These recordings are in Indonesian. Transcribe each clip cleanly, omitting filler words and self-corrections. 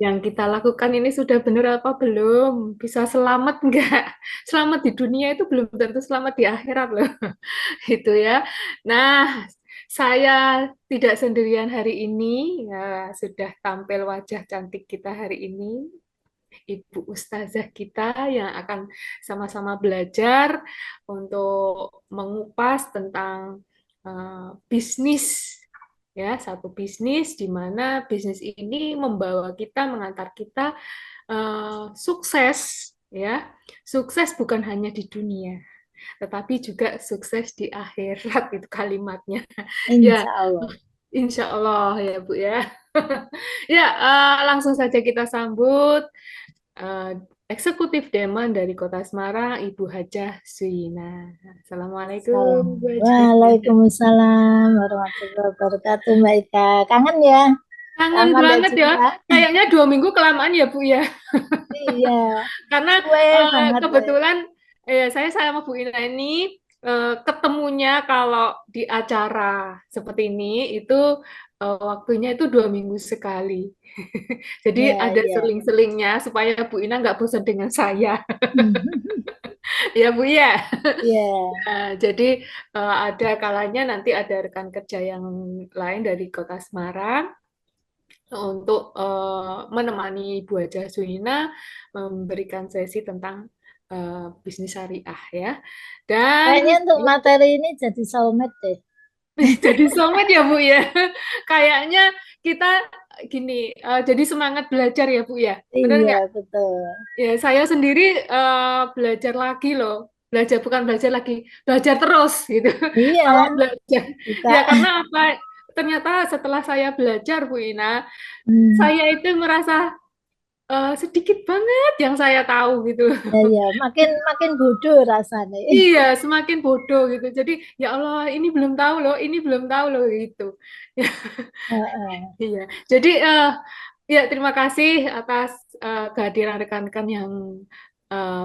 yang kita lakukan ini sudah benar apa belum? Bisa selamat enggak? Selamat di dunia itu belum tentu selamat di akhirat loh. Itu ya. Nah, saya tidak sendirian hari ini. Ya, sudah tampil wajah cantik kita hari ini. Ibu Ustazah kita yang akan sama-sama belajar untuk mengupas tentang bisnis, ya, satu bisnis di mana bisnis ini membawa kita, mengantar kita sukses, ya. Sukses bukan hanya di dunia, tetapi juga sukses di akhirat, itu kalimatnya. Ya, Insya Allah. insya Allah ya Bu ya. Ya, langsung saja kita sambut eh, Eksekutif Deman dari Kota Semarang, Ibu Hajah Suina. Assalamualaikum, Salam. Ibu Hajah. Waalaikumsalam warahmatullahi wabarakatuh, Mbak Ika. Kangen ya? Kangen Lama nggak banget ya. jumpa. Kayaknya 2 minggu kelamaan ya, Bu ya. Iya, Karena suwe banget loh. kebetulan saya sama Bu Ina ini ketemunya kalau di acara seperti ini itu waktunya itu 2 minggu sekali. Jadi Iya, ada iya. seling-selingnya supaya Bu Ina nggak bosan dengan saya. Ya Bu ya. Iya, Jadi ada kalanya nanti ada rekan kerja yang lain dari Kota Semarang untuk menemani Ibu Haja Suina memberikan sesi tentang bisnis syariah ya. Dan kayaknya untuk materi ini jadi soulmate deh. jadi soulmate ya Bu ya. Kayaknya kita gini, jadi semangat belajar ya Bu ya. Benar Iya, nggak? betul. Ya, saya sendiri belajar lagi loh. Belajar bukan belajar lagi, belajar terus gitu. Kalau Iya, belajar, juga. ya karena apa? Ternyata setelah saya belajar, Bu Ina, Hmm, saya itu merasa sedikit banget yang saya tahu gitu. ya, ya. Makin makin bodoh rasanya. Iya, semakin bodoh gitu. Jadi, ya Allah, ini belum tahu loh, ini belum tahu loh gitu. Heeh. Iya. Jadi, ya terima kasih atas kehadiran rekan-rekan yang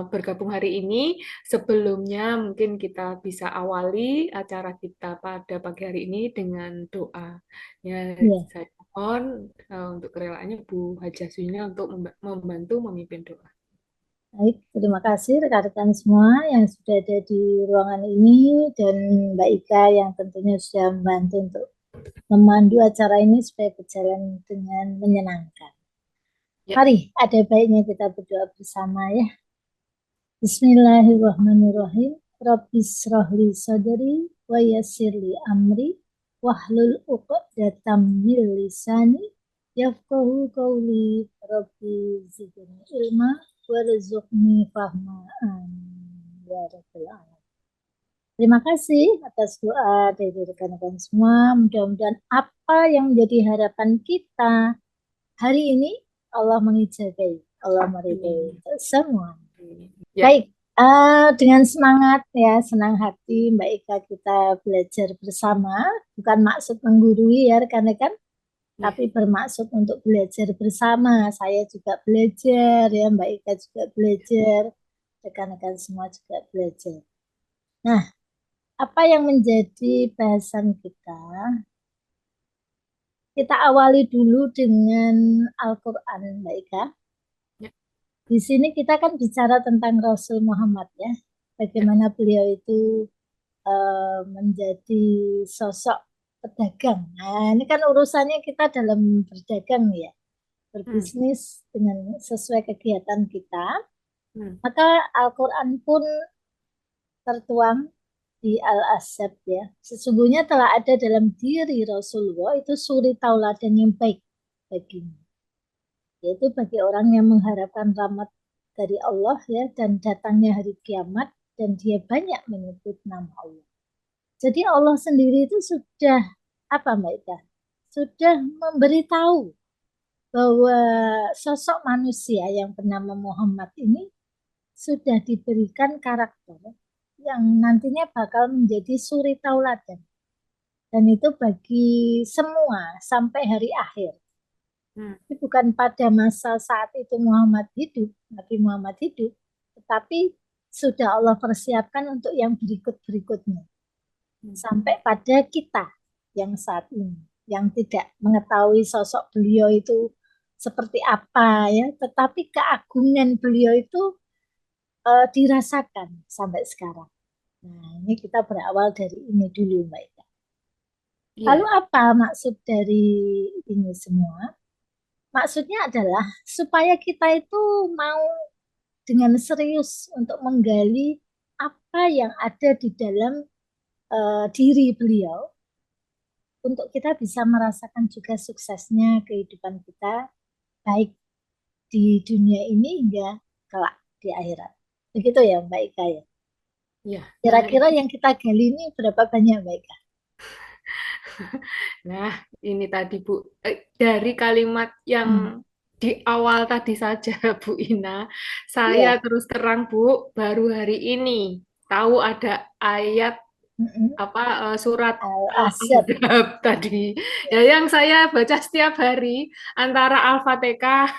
bergabung hari ini. Sebelumnya mungkin kita bisa awali acara kita pada pagi hari ini dengan doa. Ya, Iya. saya mohon untuk kerelaannya Bu Hajah Suina untuk membantu memimpin doa. Baik, terima kasih rekan-rekan semua yang sudah ada di ruangan ini dan Mbak Ika yang tentunya sudah membantu untuk memandu acara ini supaya berjalan dengan menyenangkan. Ya. Mari, ada baiknya kita berdoa bersama ya. Bismillahirrahmanirrahim. Rabbis rohli sadari wa yassirli amri wahlul uqdatam min lisani yafqahu qawli rabbi zidni ilma warzuqni fahma. Amin. Ya Rabbal Alamin. Terima kasih atas doa dari rekan-rekan semua. Mudah-mudahan apa yang menjadi harapan kita hari ini Allah mengijabai, Allah meridai Amin. untuk semua. Ya. Baik, dengan semangat ya, senang hati Mbak Ika kita belajar bersama, bukan maksud menggurui ya rekan-rekan, Ya. tapi bermaksud untuk belajar bersama. Saya juga belajar ya, Mbak Ika juga belajar, rekan-rekan semua juga belajar. Nah, apa yang menjadi bahasan kita? Kita awali dulu dengan Al-Quran, Mbak Ika. Ya. Di sini kita kan bicara tentang Rasul Muhammad ya, Ya. bagaimana beliau itu menjadi sosok pedagang. Nah, ini kan urusannya kita dalam berdagang ya, Hmm. berbisnis dengan sesuai kegiatan kita. Hmm. Maka Al-Quran pun tertuang di Al-Ahzab ya. Sesungguhnya telah ada dalam diri Rasulullah itu suri tauladan yang baik bagimu. Yaitu bagi orang yang mengharapkan rahmat dari Allah ya dan datangnya hari kiamat dan dia banyak menyebut nama Allah. Jadi Allah sendiri itu sudah apa Mbak Ika? Sudah memberitahu bahwa sosok manusia yang bernama Muhammad ini sudah diberikan karakter yang nantinya bakal menjadi suri tauladan. Dan itu bagi semua sampai hari akhir. Hmm. Itu bukan pada masa saat itu Muhammad hidup, Nabi Muhammad hidup, tetapi sudah Allah persiapkan untuk yang berikut-berikutnya. Hmm. Sampai pada kita yang saat ini, yang tidak mengetahui sosok beliau itu seperti apa ya, tetapi keagungan beliau itu dirasakan sampai sekarang. Nah, ini kita berawal dari ini dulu, Mbak Ika. Lalu Iya, apa maksud dari ini semua? Maksudnya adalah supaya kita itu mau dengan serius untuk menggali apa yang ada di dalam diri beliau, untuk kita bisa merasakan juga suksesnya kehidupan kita, baik di dunia ini hingga kelak di akhirat. Begitu ya Mbak Ika ya. iya. Nah, Kira-kira yang kita gali ini berapa banyak Mbak Ika? nah, ini tadi Bu, dari kalimat yang Hmm. di awal tadi saja Bu Ina, saya Iya. terus terang Bu, baru hari ini tahu ada ayat Mm-mm. apa surat Al-Asad. Al-Ahzab tadi. Ya yang saya baca setiap hari antara Al-Fatihah,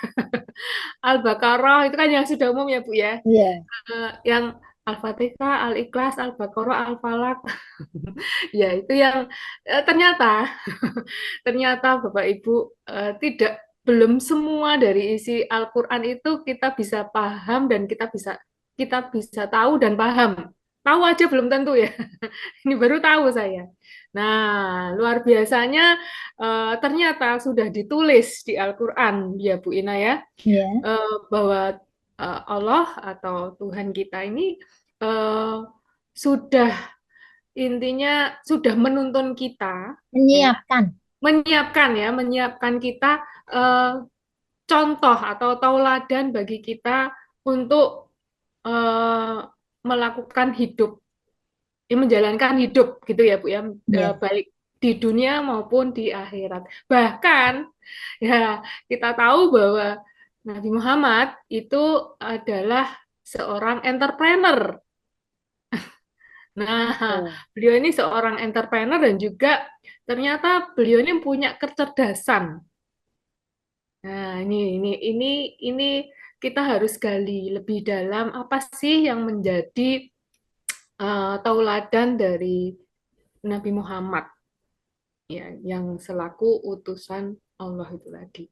Al-Baqarah itu kan yang sudah umum ya Bu ya. Iya. Yang Al-Fatihah, Al-Ikhlas, Al-Baqarah, Al-Falaq. Ya, itu yang ternyata ternyata Bapak Ibu tidak belum semua dari isi Al-Qur'an itu kita bisa paham dan kita bisa tahu dan paham. Tahu aja belum tentu ya. Ini baru tahu saya. Nah, luar biasanya ternyata sudah ditulis di Al-Qur'an ya Bu Ina ya, Iya. bahwa Allah atau Tuhan kita ini eh, sudah intinya sudah menuntun kita ya, Menyiapkan. menyiapkan kita eh, contoh atau tauladan bagi kita untuk eh, melakukan hidup, menjalankan hidup gitu ya Bu ya, Iya. baik di dunia maupun di akhirat. Bahkan ya kita tahu bahwa Nabi Muhammad itu adalah seorang entrepreneur. Nah, Betul. beliau ini seorang entrepreneur dan juga ternyata beliau ini punya kecerdasan. Nah, ini kita harus gali lebih dalam apa sih yang menjadi tauladan dari Nabi Muhammad ya, yang selaku utusan Allah itu tadi.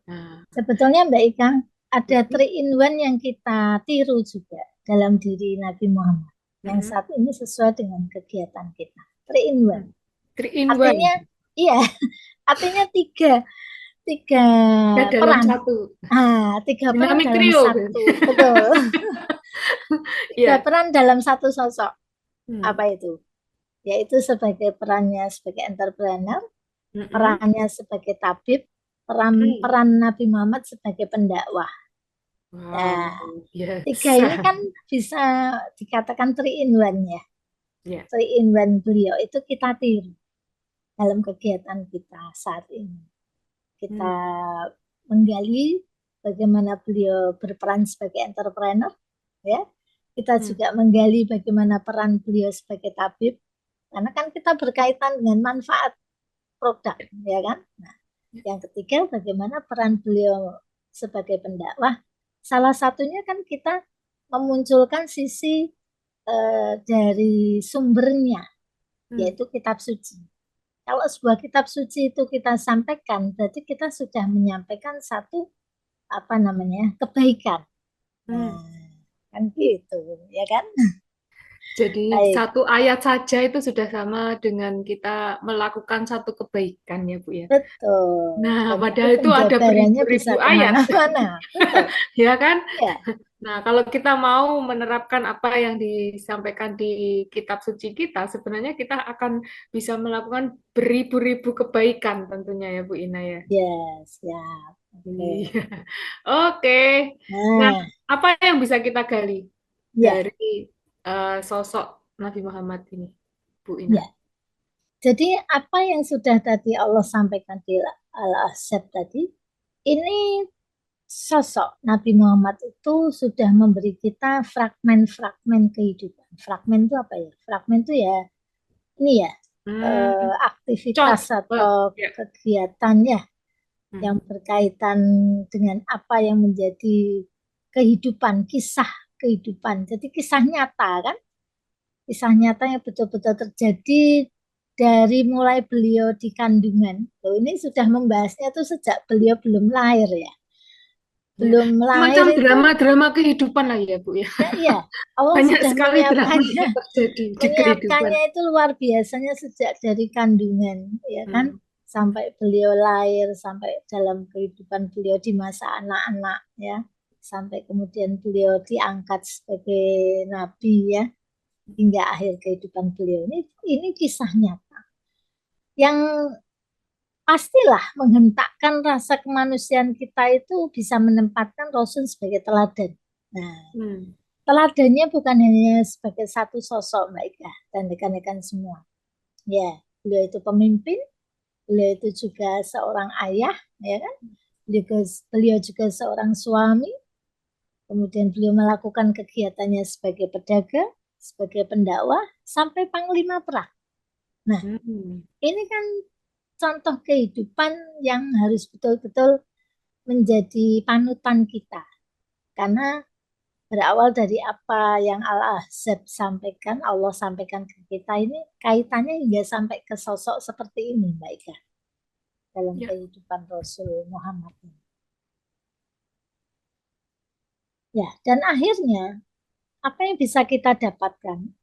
Nah, Sebetulnya Mbak Ika, ada mm, 3-in-1 yang kita tiru juga dalam diri Nabi Muhammad. Yang mm, satu ini sesuai dengan kegiatan kita. 3-in-1. mm. Three in Artinya, one, iya, artinya tiga, tiga ya dalam peran. satu Tiga peran dinamik dalam trio. satu, betul. Tiga Ya. peran dalam satu sosok. Hmm. Apa itu? Yaitu sebagai perannya sebagai entrepreneur, Mm-mm. perannya sebagai tabib, peran Hmm. peran Nabi Muhammad sebagai pendakwah. Wow, Nah, tiga biasa. ini kan bisa dikatakan 3-in-1 ya. Ya. 3-in-1 beliau itu kita tiru dalam kegiatan kita saat ini. Kita Hmm. menggali bagaimana beliau berperan sebagai entrepreneur, ya. Kita Hmm. juga menggali bagaimana peran beliau sebagai tabib, karena kan kita berkaitan dengan manfaat produk, ya kan? Nah, yang ketiga, bagaimana peran beliau sebagai pendakwah. Salah satunya kan kita memunculkan sisi dari sumbernya, Hmm. yaitu kitab suci. Kalau sebuah kitab suci itu kita sampaikan, berarti kita sudah menyampaikan satu apa namanya kebaikan. Hmm. Nah, kan gitu, ya kan? Jadi Baik, satu ayat saja itu sudah sama dengan kita melakukan satu kebaikan ya Bu ya. betul. Nah, Dan itu padahal itu ada penjabarannya bisa beribu-ribu ayat, kemana-mana. Betul, ya kan? ya, Nah, kalau kita mau menerapkan apa yang disampaikan di kitab suci kita, sebenarnya kita akan bisa melakukan beribu-ribu kebaikan tentunya ya Bu Ina ya. yes, ya, Iya. oke. Oke. Nah, Nah, apa yang bisa kita gali ya, dari sosok Nabi Muhammad ini, Bu Ina? ya. Jadi apa yang sudah tadi Allah sampaikan di Al-Ahzab tadi, ini sosok Nabi Muhammad itu sudah memberi kita fragmen-fragmen kehidupan. Fragmen itu apa ya? Fragmen itu ya ini ya Hmm, aktivitas contoh. atau Ya. kegiatan ya Hmm. yang berkaitan dengan apa yang menjadi kehidupan, kisah kehidupan. Jadi kisah nyata kan, kisah nyata yang betul-betul terjadi dari mulai beliau di kandungan. Loh, ini sudah membahasnya tuh sejak beliau belum lahir ya. Ya. Belum lahir Semacam itu drama-drama kehidupan lah ya, Bu ya. ya iya, Allah Banyak sudah sekali drama menyiapkannya. yang terjadi di kehidupan. Menyiapkannya itu luar biasanya sejak dari kandungan, ya kan? Hmm. Sampai beliau lahir, sampai dalam kehidupan beliau di masa anak-anak, ya. Sampai kemudian beliau diangkat sebagai nabi, ya, hingga akhir kehidupan beliau. Ini kisah nyata yang pastilah menghentakkan rasa kemanusiaan kita itu bisa menempatkan Rasul sebagai teladan. Nah, Hmm. teladannya bukan hanya sebagai satu sosok Mbak Ika dan rekan-rekan semua. Ya, beliau itu pemimpin, beliau itu juga seorang ayah, ya kan? Beliau juga seorang suami, kemudian beliau melakukan kegiatannya sebagai pedagang, sebagai pendakwah, sampai panglima perang. Nah, Hmm. ini kan contoh kehidupan yang harus betul-betul menjadi panutan kita. Karena berawal dari apa yang Al-Ahzab sampaikan, Allah sampaikan ke kita ini kaitannya hingga sampai ke sosok seperti ini, Mbak Ika, dalam Ya. kehidupan Rasul Muhammad ini. Ya, dan akhirnya apa yang bisa kita dapatkan?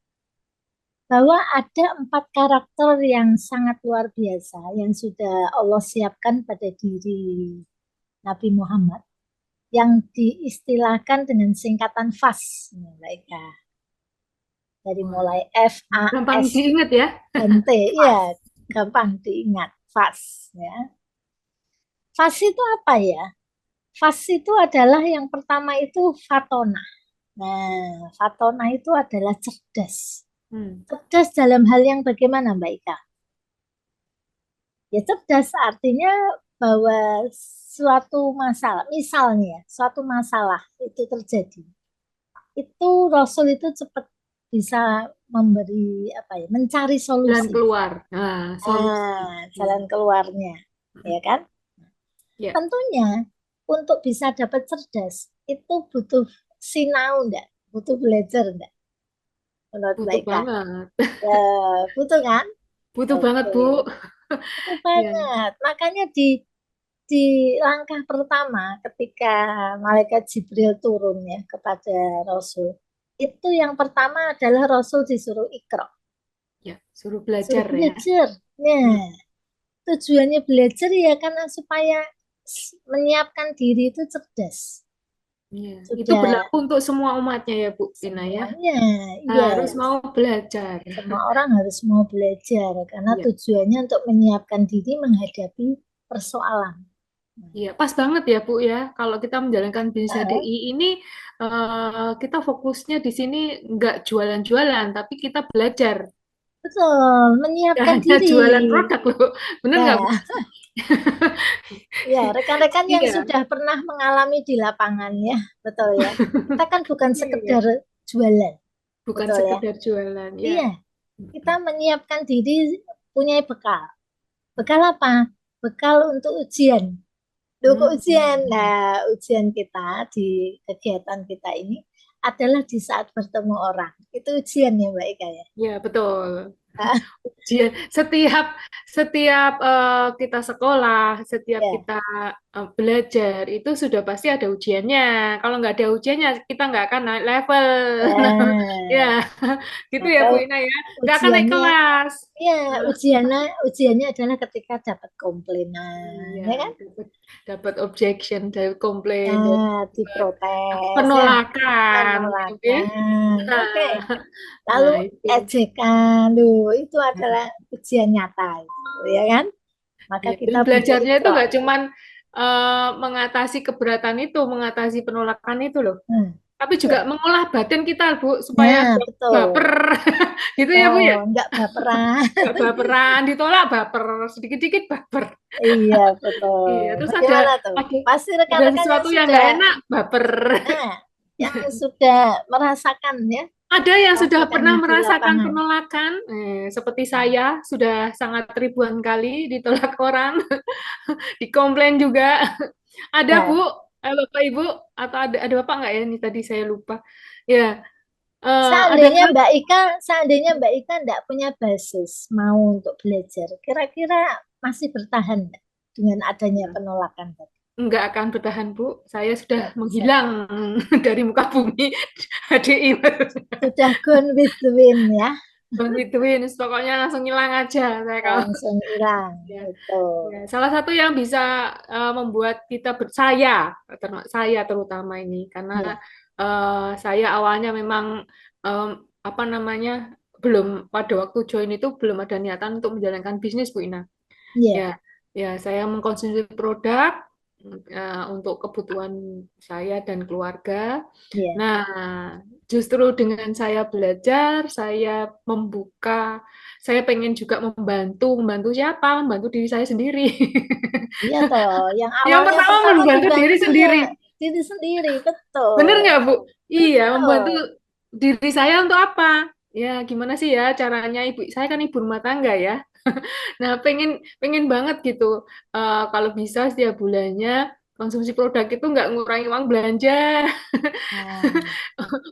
Bahwa ada 4 karakter yang sangat luar biasa yang sudah Allah siapkan pada diri Nabi Muhammad yang diistilahkan dengan singkatan FAS, Mbak Ika. Dari Wah, mulai F, A, gampang S, diingat ya. dan T, ya gampang diingat, FAS. Ya. FAS itu apa ya? FAS itu adalah yang pertama itu Fatona. Nah, Fatona itu adalah cerdas. Hmm. Cerdas dalam hal yang bagaimana, Mbak Ika? Ya cerdas artinya bahwa suatu masalah, misalnya suatu masalah itu terjadi, itu Rasul itu cepat bisa memberi apa ya, mencari Jalan solusi. keluar. Nah, solusi. Hmm. Jalan keluarnya, ya kan? Ya, Tentunya untuk bisa dapat cerdas itu butuh sinau enggak? Butuh belajar enggak? Menurut Mbak butuh Ika? banget. Ya, butuh kan? Butuh banget, Oke, Bu. butuh Ya. banget. Makanya di langkah pertama ketika malaikat Jibril turun ya kepada Rasul, itu yang pertama adalah Rasul disuruh ikra, Ya, suruh suruh belajar ya. belajar. Hmm. Nah, tujuannya belajar ya karena supaya menyiapkan diri itu cerdas. Iya, itu Sudah berlaku untuk semua umatnya ya, Bu Tina ya. semuanya, Harus yes. mau belajar. Semua orang harus mau belajar karena Iya, tujuannya untuk menyiapkan diri menghadapi persoalan. iya, pas banget ya, Bu ya. Kalau kita menjalankan bisnis Nah, HDI ini, kita fokusnya di sini nggak jualan-jualan, tapi kita belajar. betul, Ya, menyiapkan hanya diri. jualan produk loh. Bener nggak, Bu? Ya, ya, rekan-rekan yang Iya, sudah pernah mengalami di lapangan ya, betul ya. Kita kan bukan iya. sekedar jualan, Bukan betul ya. sekedar jualan, ya. Iya, kita menyiapkan diri punya bekal. Bekal apa? Bekal untuk ujian. Loh, kok ujian? Hmm. Nah, ujian kita di kegiatan kita ini adalah di saat bertemu orang. Itu ujian ya, Mbak Ika ya. Ya, betul. Ah, Ujian setiap setiap kita sekolah, setiap ya. kita belajar itu sudah pasti ada ujiannya. Kalau nggak ada ujiannya, kita nggak akan naik level. Nah, ya, Nah, gitu ya maka Bu Ina ya. Nggak akan naik ujiannya kelas. ya Nah, ujiannya adalah ketika dapat komplainan, iya, ya kan? dapat dapat objection, dari komplain, dari Nah, diprotes ya, penolakan. Oke. penolakan. Oke. Nah, Lalu nah, itu. ejekan, itu adalah ujian nyata, gitu, ya kan? Maka Iya, dan kita butuh belajarnya itu ikro. nggak cuman mengatasi keberatan itu, mengatasi penolakan itu loh, Hmm, tapi juga ya. mengolah batin kita, Bu, supaya Nah, nggak baper, betul. gitu ya, Bu Oh, ya. enggak baperan. Nggak baperan, ditolak baper, sedikit-dikit baper. Iya, betul. Iya, terus ada Bagaimana tuh? ada Pasti ada rekan-rekan yang sesuatu yang sudah, nggak enak, baper. nah, yang sudah merasakan ya, Ada yang sudah pernah merasakannya di merasakan lapangan. penolakan, seperti saya, sudah sangat ribuan kali ditolak orang, dikomplain juga. Ada Bu, Nah, Bapak Ibu, atau ada Bapak nggak ya? Ini tadi saya lupa. Ya, Ada Seandainya Mbak Ika enggak punya basis mau untuk belajar, kira-kira masih bertahan nggak dengan adanya penolakan tadi? nggak akan bertahan, Bu. Saya sudah Nggak bisa. menghilang dari muka bumi HDI. Sudah gone with the wind ya, Bang Twins, pokoknya langsung hilang aja saya kalau langsung hilang. ya. Ya, Betul. salah satu yang bisa membuat kita saya terutama ini karena Ya, saya awalnya memang em, apa namanya belum pada waktu join itu belum ada niatan untuk menjalankan bisnis Bu Ina. Ya, ya, ya saya mengkonsumsi produk untuk kebutuhan saya dan keluarga. ya. Nah, justru dengan saya belajar, saya pengen juga membantu siapa? Membantu diri saya sendiri. Iya toh, yang Yang awalnya pertama pertama membantu diri dibantu ya sendiri. diri sendiri, betul, Bener nggak, Bu? Iya, membantu betul. diri saya untuk apa? Ya, gimana sih ya caranya ibu? Saya kan ibu rumah tangga ya. Nah, pengen pengen banget gitu. Kalau bisa setiap bulannya konsumsi produk itu nggak ngurangi uang belanja. Nah,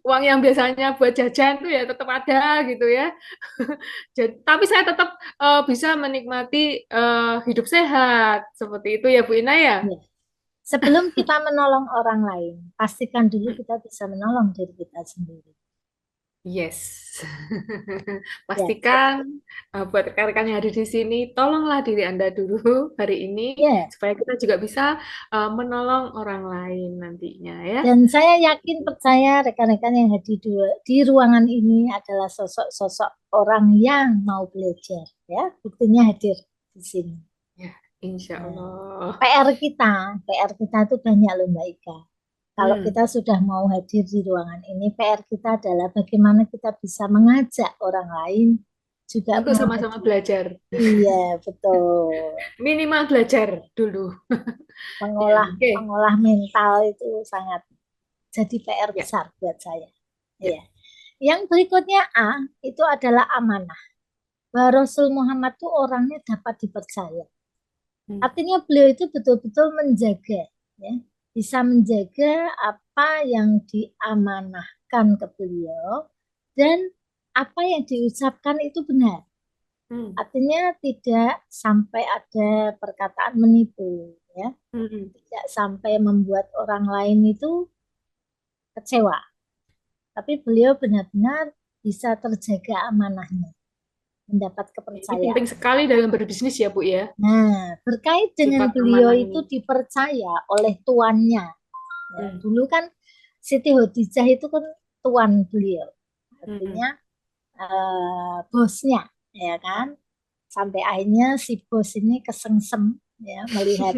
Uang yang biasanya buat jajan tuh ya tetap ada gitu ya. Tapi saya tetap bisa menikmati hidup sehat seperti itu ya Bu Ina ya. ya. Sebelum kita menolong orang lain, pastikan dulu kita bisa menolong diri kita sendiri. Yes. Ya, Pastikan buat rekan-rekan yang ada di sini, tolonglah diri Anda dulu hari ini ya. supaya kita juga bisa menolong orang lain nantinya ya. Dan saya yakin percaya rekan-rekan yang hadir di ruangan ini adalah sosok-sosok orang yang mau belajar, ya. Buktinya hadir di sini. Ya, insya Nah, Allah. PR kita itu banyak loh Mbak Ika. Kalau Hmm, kita sudah mau hadir di ruangan ini, PR kita adalah bagaimana kita bisa mengajak orang lain juga untuk mau sama-sama hadir. belajar. Iya, betul. Minimal belajar dulu. Ya, Mengolah oke. mengolah mental itu sangat jadi PR Ya, besar buat saya. ya. Iya. Yang berikutnya A itu adalah amanah. Bahwa Rasul Muhammad itu orangnya dapat dipercaya. Hmm. Artinya beliau itu betul-betul menjaga, ya, bisa menjaga apa yang diamanahkan ke beliau dan apa yang diucapkan itu benar. Hmm. Artinya tidak sampai ada perkataan menipu, ya, Hmm. tidak sampai membuat orang lain itu kecewa. Tapi beliau benar-benar bisa terjaga amanahnya, mendapat Ini penting kepercayaan. sekali dalam berbisnis ya, Bu ya. Nah, berkait dengan Sifat beliau amanah itu ini. dipercaya oleh tuannya. Ya, Hmm. dulu kan Siti Khadijah itu kan tuan beliau, Hmm. artinya bosnya, ya kan. Sampai akhirnya si bos ini kesengsem ya melihat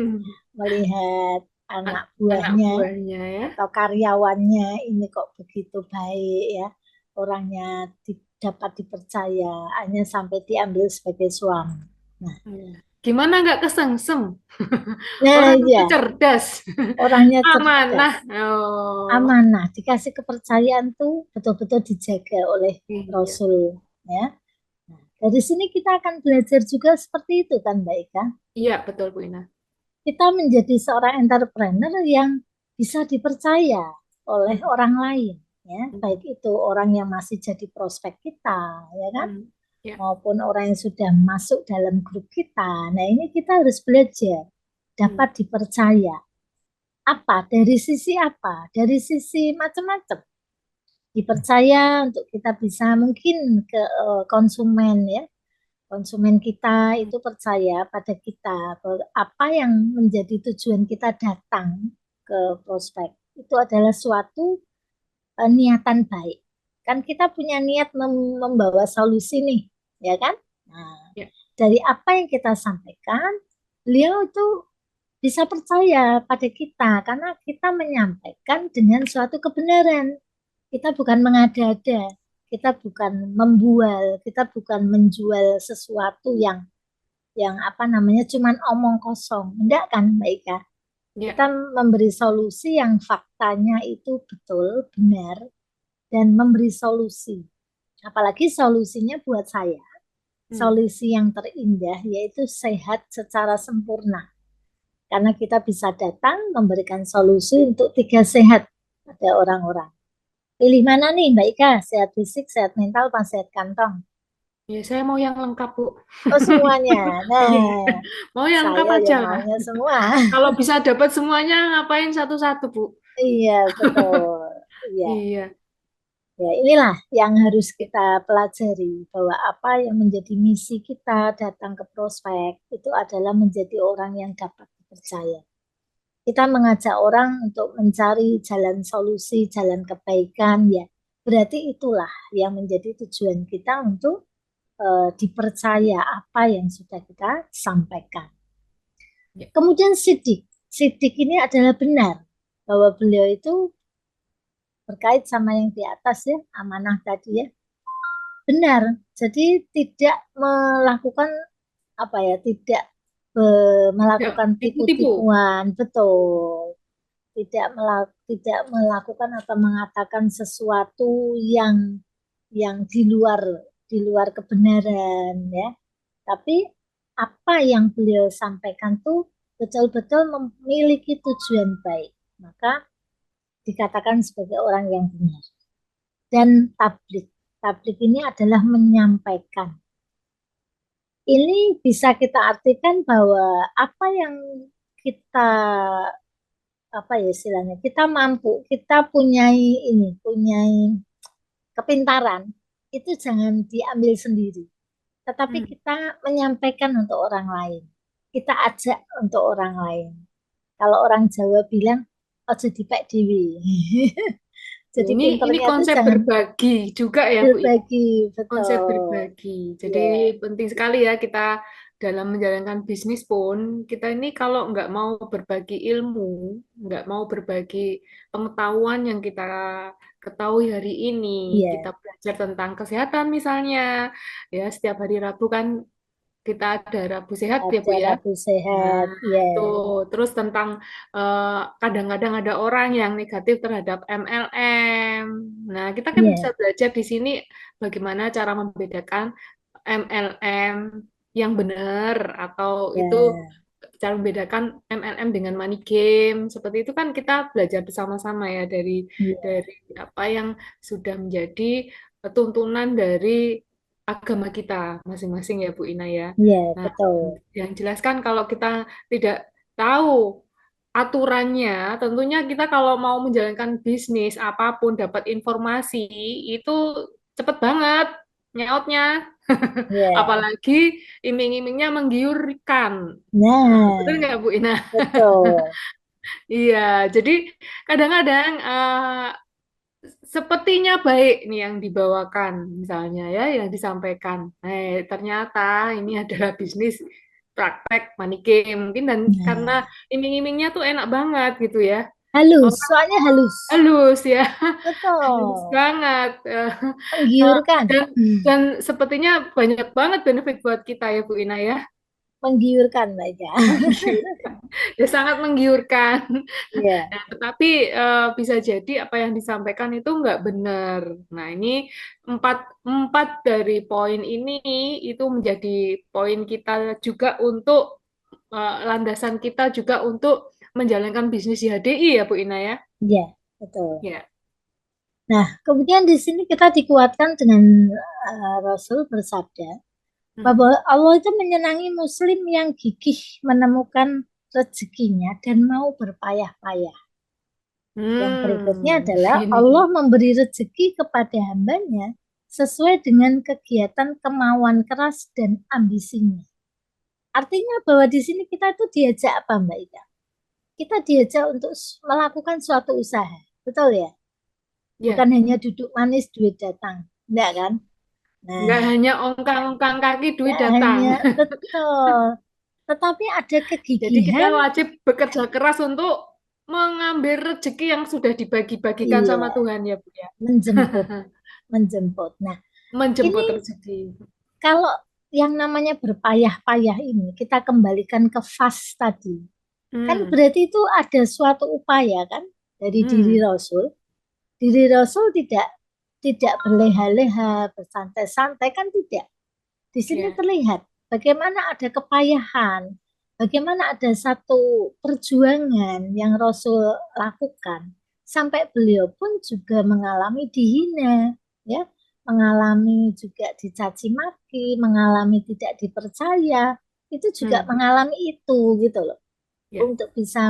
melihat anak Anak buahnya buahnya ya. atau karyawannya ini kok begitu baik ya, orangnya dapat dipercaya, hanya sampai diambil sebagai suami. Nah, Iya. Gimana nggak kesengsem? nah Orang itu ya, cerdas, orangnya cerdas, amanah. Oh, amanah, dikasih kepercayaan tuh betul-betul dijaga oleh iya, Rasul ya. Nah, dari sini kita akan belajar juga seperti itu kan Mbak Ika. iya betul Bu Ina. Kita menjadi seorang entrepreneur yang bisa dipercaya oleh Hmm, orang lain ya, hmm, baik itu orang yang masih jadi prospek kita ya kan, hmm. Ya, maupun orang yang sudah masuk dalam grup kita. Nah, ini kita harus belajar hmm, dapat dipercaya. Apa? Dari sisi apa? Dari sisi macam-macam. Dipercaya untuk kita bisa mungkin ke konsumen ya. Konsumen kita hmm, itu percaya pada kita bahwa apa yang menjadi tujuan kita datang ke prospek itu adalah suatu niatan baik. Kan kita punya niat membawa solusi nih, ya kan? Nah, ya, dari apa yang kita sampaikan, beliau itu bisa percaya pada kita karena kita menyampaikan dengan suatu kebenaran. Kita bukan mengada-ada, kita bukan membual, kita bukan menjual sesuatu yang apa namanya cuman omong kosong. Enggak kan, Mbak Ika? ya, Kita memberi solusi yang faktanya itu betul, benar, dan memberi solusi. Apalagi solusinya buat saya, hmm, solusi yang terindah yaitu sehat secara sempurna. Karena kita bisa datang memberikan solusi untuk tiga sehat pada orang-orang. Pilih mana nih Mbak Ika? Sehat fisik, sehat mental, apa sehat kantong? Ya, saya mau yang lengkap, Bu. Oh semuanya. Iya, Nah, mau yang lengkap saya ya aja. maunya semua. Kalau bisa dapat semuanya, ngapain satu-satu, Bu? Iya, betul. Iya. Iya. Ya, inilah yang harus kita pelajari bahwa apa yang menjadi misi kita datang ke prospek itu adalah menjadi orang yang dapat dipercaya. Kita mengajak orang untuk mencari jalan solusi, jalan kebaikan, ya. Berarti itulah yang menjadi tujuan kita untuk dipercaya apa yang sudah kita sampaikan. Ya. Kemudian Sidik. Sidik ini adalah benar bahwa beliau itu berkait sama yang di atas ya, amanah tadi ya. Benar. Jadi tidak melakukan apa ya, tidak Ya, melakukan tipu-tipu. tipu-tipuan, betul. Tidak melakukan atau mengatakan sesuatu yang di luar kebenaran ya. Tapi apa yang beliau sampaikan tuh betul-betul memiliki tujuan baik. Maka dikatakan sebagai orang yang benar. Dan tablik. Tablik ini adalah menyampaikan. Ini bisa kita artikan bahwa apa yang kita apa ya istilahnya kita mampu kita punyai ini punyai kepintaran itu jangan diambil sendiri tetapi Hmm. kita menyampaikan untuk orang lain kita ajak untuk orang lain kalau orang Jawa bilang ojo dipek dewe jadi Ini pinternya itu konsep jangan berbagi juga ya, Bu, ya. berbagi Konsep betul berbagi. Jadi ya penting sekali ya kita dalam menjalankan bisnis pun, kita ini kalau nggak mau berbagi ilmu, nggak mau berbagi pengetahuan yang kita ketahui hari ini, kita iya belajar tentang kesehatan misalnya, ya setiap hari Rabu kan kita ada Rabu Sehat ya, Bu ada ya. Rabu Nah, sehat ya itu terus tentang eh, kadang-kadang ada orang yang negatif terhadap MLM. Nah, kita kan bisa ya belajar di sini bagaimana cara membedakan MLM yang benar atau itu ya cara membedakan MLM dengan money game. Seperti itu kan kita belajar bersama-sama ya ya dari apa yang sudah menjadi tuntunan dari agama kita masing-masing ya Bu Ina ya. ya Nah, betul yang jelas kan kalau kita tidak tahu aturannya, tentunya kita kalau mau menjalankan bisnis apapun dapat informasi itu cepet banget nyautnya. ya Apalagi iming-imingnya menggiurkan. Betul nah nggak Bu Ina? betul. Iya, jadi kadang-kadang sepertinya baik nih yang dibawakan misalnya ya, yang disampaikan. Ternyata ini adalah bisnis praktek money game mungkin dan karena Nah, iming-imingnya tuh enak banget gitu ya. halus, Orang soalnya halus. halus ya, halus Betul. banget. Eh, Menggiurkan. dan dan sepertinya banyak banget benefit buat kita ya Bu Ina ya. Menggiurkan mereka. Menggiurkan. Ya sangat menggiurkan. Iya, Nah, tetapi bisa jadi apa yang disampaikan itu nggak benar. Nah, ini empat empat dari poin ini itu menjadi poin kita juga untuk landasan kita juga untuk menjalankan bisnis di HDI ya Bu Ina ya. iya, betul. Ya. Nah, kemudian di sini kita dikuatkan dengan Rasul bersabda Hmm. bahwa Allah itu menyenangi Muslim yang gigih menemukan rezekinya dan mau berpayah-payah. Yang berikutnya adalah Allah Ini. memberi rezeki kepada hambanya sesuai dengan kegiatan kemauan keras dan ambisinya. Artinya bahwa di sini kita tuh diajak apa Mbak Ika? Kita diajak untuk melakukan suatu usaha. Betul ya? Bukan Ya, hanya duduk manis duit datang. Enggak kan? nggak Nah, hanya ongkang-ongkang kaki duit enggak datang. hanya betul. Tetapi ada Jadi kita kegigihan, wajib bekerja keras untuk mengambil rezeki yang sudah dibagi-bagikan sama iya, Tuhan ya Bu ya. menjemput, menjemput. Nah, ini Menjemput rezeki. kalau yang namanya berpayah-payah ini kita kembalikan ke fast tadi. Kan Hmm, berarti itu ada suatu upaya kan dari diri hmm, Rasul. Diri Rasul tidak berleha-leha, bersantai-santai kan tidak. Di sini ya, terlihat bagaimana ada kepayahan, bagaimana ada satu perjuangan yang Rasul lakukan sampai beliau pun juga mengalami dihina, ya, mengalami juga dicaci maki, mengalami tidak dipercaya, itu juga Hmm. mengalami itu gitu loh. Ya. Untuk bisa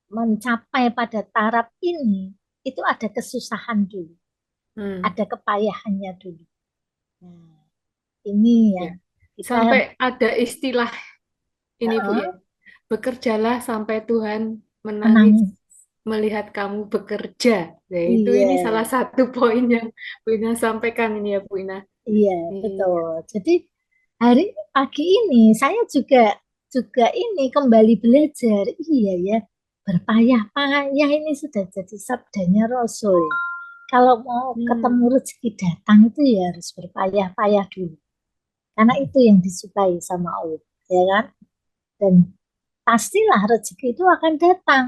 mencapai pada taraf ini, itu ada kesusahan dulu, Hmm. ada kepayahannya dulu. Nah, ini Ya. yang kita Sampai ada istilah ini Bu ya. uh, Bekerjalah sampai Tuhan menangis menangis. melihat kamu bekerja. Nah, itu Iya, ini salah satu poin yang Bu Ina sampaikan ini ya Bu Ina. iya, Iya. betul. Jadi hari pagi ini saya juga juga ini kembali belajar. Iya ya, berpayah-payah ini sudah jadi sabdanya Rasul. Kalau mau Hmm. ketemu rezeki datang itu ya harus berpayah-payah dulu. Karena itu yang disukai sama Allah, ya kan? Dan pastilah rezeki itu akan datang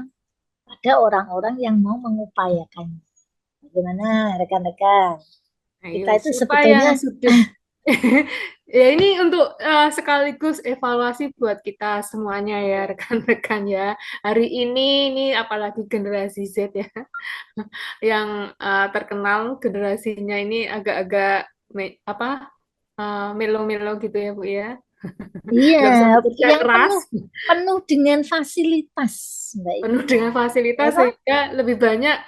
pada orang-orang yang mau mengupayakannya. Bagaimana rekan-rekan? Ayo, Kita itu siapa yang sebetulnya sudah ya ini untuk sekaligus evaluasi buat kita semuanya ya rekan-rekan ya. Hari ini apalagi generasi Z ya yang terkenal generasinya ini agak-agak apa melo-melo gitu ya Bu ya. iya, Nggak usah bekerja yang keras, penuh penuh dengan fasilitas, Mbak penuh Ika. dengan Ya fasilitas toh? sehingga lebih banyak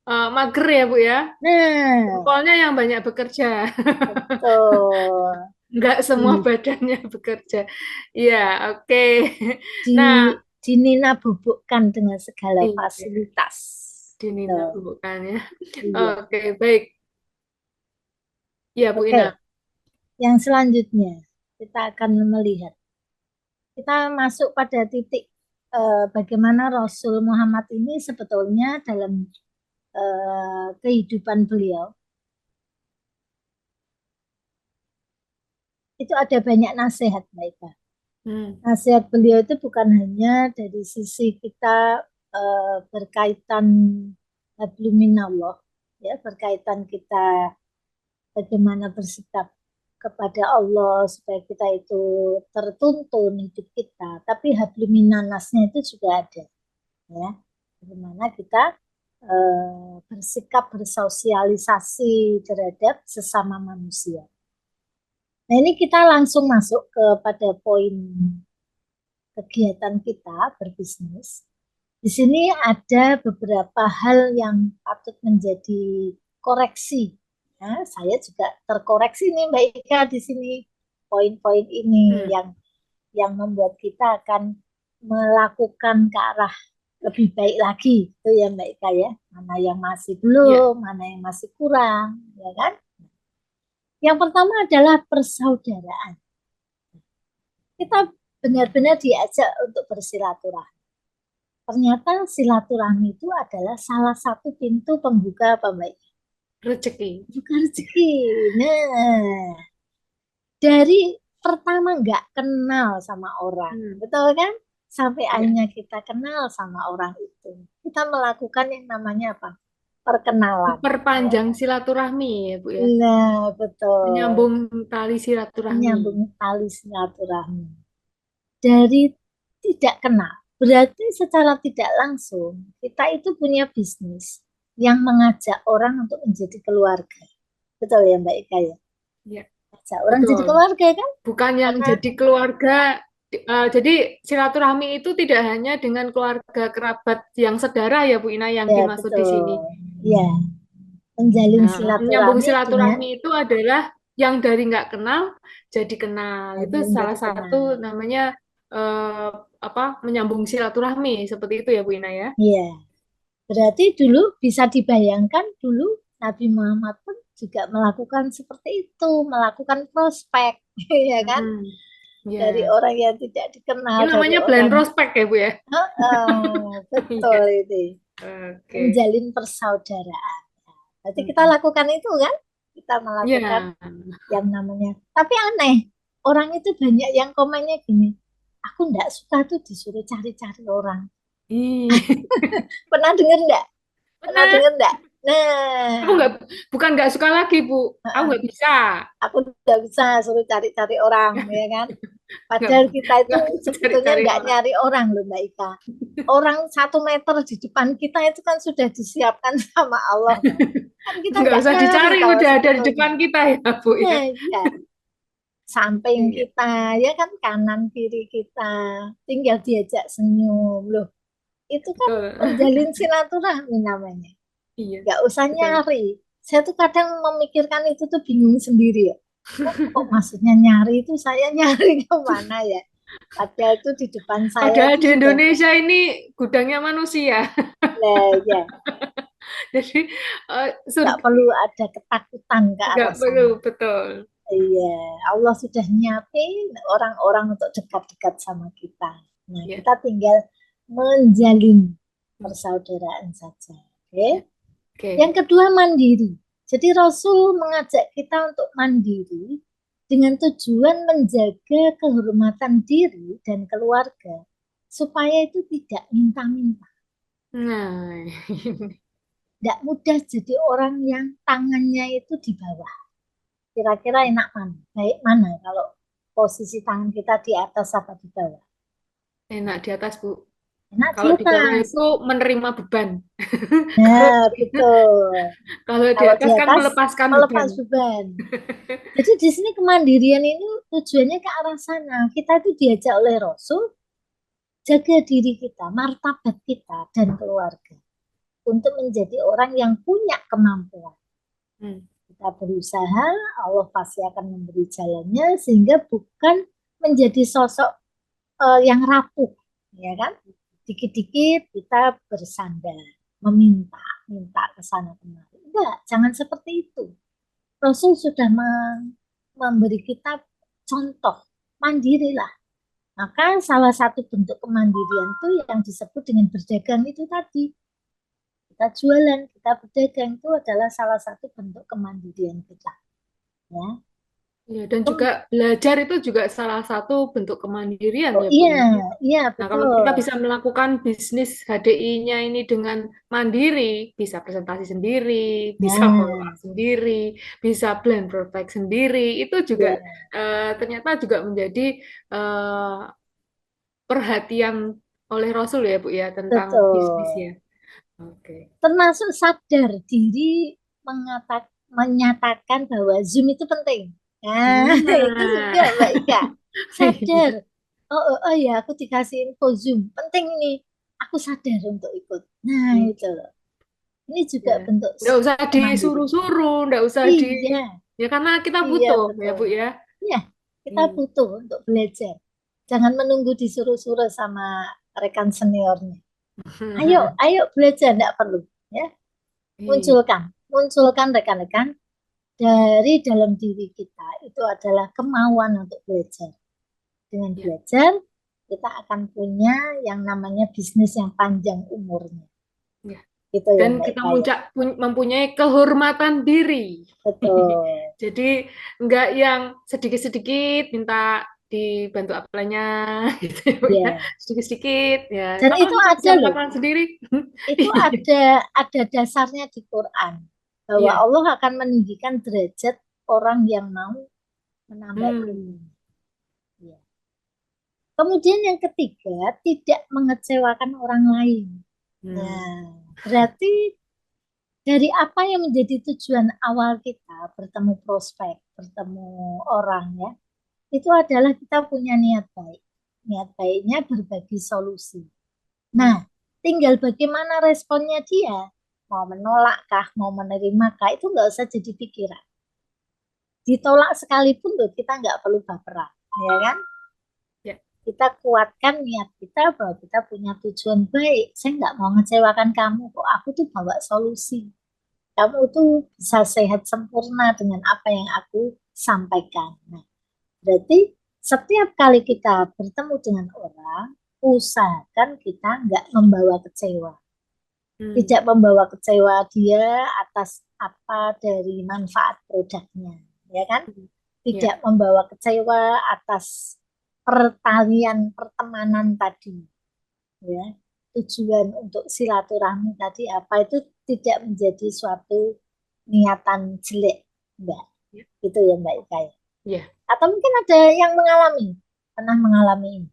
mager ya Bu ya. Nah, Jempolnya yang banyak bekerja. betul. Nggak semua Di, badannya bekerja. Iya, oke. di, Nah, dinina bubukkan dengan segala iya, fasilitas. Gitu. Dinina bukannya. Iya. Oke, baik. Iya, Bu Oke, Ina. yang selanjutnya kita akan melihat. Kita masuk pada titik bagaimana Rasul Muhammad ini sebetulnya dalam kehidupan beliau itu ada banyak nasihat, Mbak Ika. Hmm, Nasihat beliau itu bukan hanya dari sisi kita berkaitan habluminallah, ya, berkaitan kita bagaimana bersikap kepada Allah supaya kita itu tertuntun hidup kita, tapi habluminanasnya itu juga ada, ya. Bagaimana kita bersikap bersosialisasi terhadap sesama manusia. Nah, ini kita langsung masuk kepada poin kegiatan kita berbisnis. Di sini ada beberapa hal yang patut menjadi koreksi. Nah, saya juga terkoreksi nih Mbak Ika di sini poin-poin ini hmm, yang membuat kita akan melakukan ke arah lebih baik lagi, itu ya Mbak Ika ya. Mana yang masih ya. belum, mana yang masih kurang, ya kan? Yang pertama adalah persaudaraan. Kita benar-benar diajak untuk bersilaturahmi. Ternyata silaturahmi itu adalah salah satu pintu pembuka apa Mbak? Rezeki. Buka rezeki. Nah, dari pertama nggak kenal sama orang, Hmm, betul kan? Sampai ya. akhirnya kita kenal sama orang itu. Kita melakukan yang namanya apa? Perkenalan. Ya. Memperpanjang silaturahmi ya, Bu ya. Nah, betul. Menyambung tali silaturahmi. Menyambung tali silaturahmi. Dari tidak kenal. Berarti secara tidak langsung kita itu punya bisnis yang mengajak orang untuk menjadi keluarga. Betul ya Mbak Ika ya? Ya, Ajak orang jadi betul. keluarga kan? Bukan yang Karena jadi keluarga. Jadi silaturahmi itu tidak hanya dengan keluarga kerabat yang sedara ya Bu Ina yang ya dimaksud di betul. sini. Ya, menjalin Nah, menyambung silaturahmi dengan silaturahmi itu adalah yang dari nggak kenal jadi kenal. Itu yang salah jadi satu kenal. namanya eh, apa menyambung silaturahmi seperti itu ya Bu Ina ya. Iya, berarti dulu bisa dibayangkan dulu Nabi Muhammad pun juga melakukan seperti itu, melakukan prospek, ya kan? Hmm, Dari ya. orang yang tidak dikenal, Ini dari namanya blind orang prospect ya Bu ya. betul Iya. itu Oke. menjalin persaudaraan. Berarti kita Hmm. lakukan itu kan? Kita melakukan Ya. yang namanya. Tapi aneh, orang itu banyak yang komennya gini. Aku nggak suka tuh disuruh cari-cari orang. Ih. Pernah dengar nggak? Pernah Benar. dengar nggak? Aku Nah, nggak bukan nggak suka lagi Bu. Aku nggak bisa. aku nggak bisa suruh cari-cari orang, ya kan? nggak Padahal kita itu nggak sebetulnya cari-cari nggak orang. nyari orang loh Mbak Ika. Orang 1 meter di depan kita itu kan sudah disiapkan sama Allah kan. Kan kita Nggak nggak usah nyari dicari, kalau udah ada di sebetulnya. depan kita ya, Bu Iya, ya. iya. Samping Iya, kita, ya kan kanan kiri kita. Tinggal diajak senyum loh. Itu kan betul. menjalin silaturahmi namanya. Iya, Nggak usah betul. nyari. Saya tuh kadang memikirkan itu tuh bingung sendiri ya. Kok maksudnya nyari itu saya nyari ke mana ya? Padahal itu di depan saya Padahal itu di sudah Indonesia ini gudangnya manusia. lah ya. Jadi Nggak surga perlu ada ketakutan ke nggak arah perlu, sana. betul. Iya, Allah sudah nyiapin orang-orang untuk dekat-dekat sama kita. Nah, Ya, kita tinggal menjalin persaudaraan saja. Oke. ya. Yang Oke. kedua mandiri. Jadi Rasul mengajak kita untuk mandiri dengan tujuan menjaga kehormatan diri dan keluarga supaya itu tidak minta-minta. Nah, Tidak mudah jadi orang yang tangannya itu di bawah. Kira-kira enak mana? Baik mana kalau posisi tangan kita di atas apa di bawah? enak di atas, Bu. Enak di Kalau di bawah atas. itu menerima beban. Kalau Nah, betul. kalau di Kalau di atas kan atas melepaskan beban. melepas beban. Jadi di sini kemandirian ini tujuannya ke arah sana. Kita itu diajak oleh Rasul jaga diri kita, martabat kita dan keluarga untuk menjadi orang yang punya kemampuan. Hmm. Kita berusaha, Allah pasti akan memberi jalannya sehingga bukan menjadi sosok yang rapuh, ya kan? Dikit-dikit kita bersandar, meminta, minta ke sana kemari. Enggak, jangan seperti itu. Rasul sudah memberi kita contoh, mandirilah. Maka salah satu bentuk kemandirian itu yang disebut dengan berdagang itu tadi. Kita jualan, kita berdagang itu adalah salah satu bentuk kemandirian kita. Ya. Ya, dan juga belajar itu juga salah satu bentuk kemandirian Oh ya, Bu iya, ya. iya Nah, kalau kita bisa betul. melakukan bisnis HDI-nya ini dengan mandiri, bisa presentasi sendiri, bisa Nah, mengelola sendiri, bisa blend produk sendiri, itu juga ya ternyata juga menjadi eh, perhatian oleh Rasul ya, Bu ya, tentang bisnis betul. ya. Oke. Termasuk sadar diri menyatakan bahwa Zoom itu penting. Nah, itu juga Nah, Mbak Ika. Sadar. Oh, oh, oh ya, aku dikasih info Zoom. Penting ini. Aku sadar untuk ikut. Nah, itu loh. Ini juga ya. bentuk Nggak usah kemandirian. disuruh-suruh, nggak usah Iya, ya karena kita iya butuh ya, betul. Bu ya. Iya, kita Hmm. butuh untuk belajar. Jangan menunggu disuruh-suruh sama rekan seniornya. Ayo, ayo belajar, enggak perlu. Ya, Iya, munculkan rekan-rekan dari dalam diri kita itu adalah kemauan untuk belajar. Dengan ya. belajar, kita akan punya yang namanya bisnis yang panjang umurnya. Ya. Gitu ya Dan Mbak kita Ika ya. mempunyai kehormatan diri. Betul. Jadi nggak yang sedikit-sedikit minta dibantu apelnya gitu ya, Bu, ya. Ya. Sedikit-sedikit ya. Dan Kalau itu kita bisa ada loh. melakukan sendiri, Itu iya. ada dasarnya di Quran bahwa Iya. Allah akan meninggikan derajat orang yang mau menambah ilmu. Hmm. Ya. Kemudian yang ketiga, tidak mengecewakan orang lain. Hmm. Nah, berarti dari apa yang menjadi tujuan awal kita bertemu prospek, bertemu orang ya, itu adalah kita punya niat baik. Niat baiknya berbagi solusi. Hmm. Nah, tinggal bagaimana responnya dia. Mau menolak kah, mau menerima kah, itu nggak usah jadi pikiran. Ditolak sekalipun loh, kita nggak perlu baperan. Ya kan? Ya. Kita kuatkan niat kita bahwa kita punya tujuan baik. Saya nggak mau ngecewakan kamu kok. Aku tuh bawa solusi. Kamu tuh bisa sehat sempurna dengan apa yang aku sampaikan. Nah, berarti setiap kali kita bertemu dengan orang, usahakan kita nggak membawa kecewa. Hmm. Tidak membawa kecewa dia atas apa dari manfaat produknya, ya kan? Tidak Ya. membawa kecewa atas pertalian pertemanan tadi, ya. Tujuan untuk silaturahmi tadi apa itu tidak menjadi suatu niatan jelek, enggak. Ya. Itu ya Mbak Ika. Ya. Ya. Atau mungkin ada yang mengalami. pernah mengalami ini?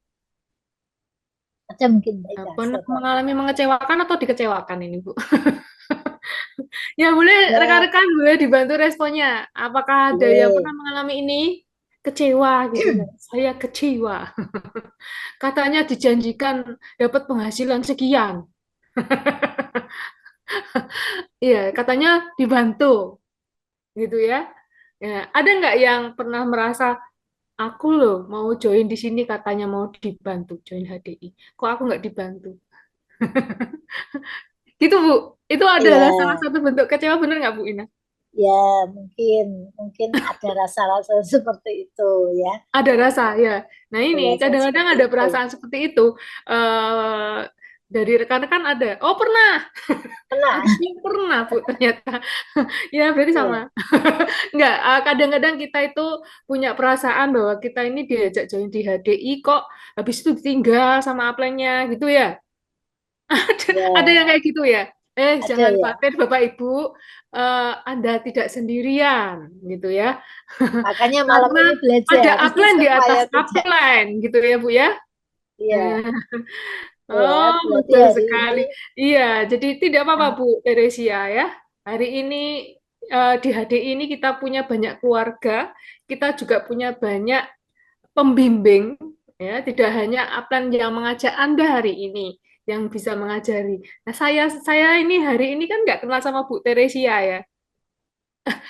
Ada mungkin Mbak Ika, Pernah siapa? mengalami mengecewakan atau dikecewakan ini, Bu? Ya, boleh Ya, rekan-rekan boleh dibantu responnya. Apakah ada yang boleh. pernah mengalami ini? Kecewa gitu ya. Saya kecewa. Katanya dijanjikan dapat penghasilan sekian. Iya, katanya dibantu gitu ya. Ya, ada nggak yang pernah merasa aku loh mau join di sini katanya mau dibantu join HDI. Kok aku nggak dibantu? Gitu Bu. Itu adalah salah Ya, satu bentuk kecewa bener nggak Bu Ina? ya mungkin mungkin ada rasa-rasa seperti itu ya. Ada rasa ya. Nah Ada ini rasa kadang-kadang seperti ada itu. perasaan seperti itu. eh dari rekan-rekan ada. Oh pernah. Pernah? Iya, pernah Bu ternyata. Ya berarti sama. Iya, Enggak, kadang-kadang kita itu punya perasaan bahwa kita ini diajak join di HDI kok habis itu ditinggal sama upline-nya gitu ya. Ada ya, yang kayak gitu ya. ada Jangan ya. khawatir Bapak Ibu, Anda tidak sendirian gitu ya. Makanya malam Karena ini ada belajar upline di supaya atas tidak. upline gitu ya Bu ya. Iya, Eh, ya, Oh, berarti betul hari ini sekali. Iya, jadi tidak apa-apa ah, Bu Teresia ya. Hari ini di HDI ini kita punya banyak keluarga, kita juga punya banyak pembimbing, ya. Tidak hanya Aplan yang mengajak Anda hari ini, yang bisa mengajari. Nah, saya ini hari ini kan nggak kenal sama Bu Teresia ya.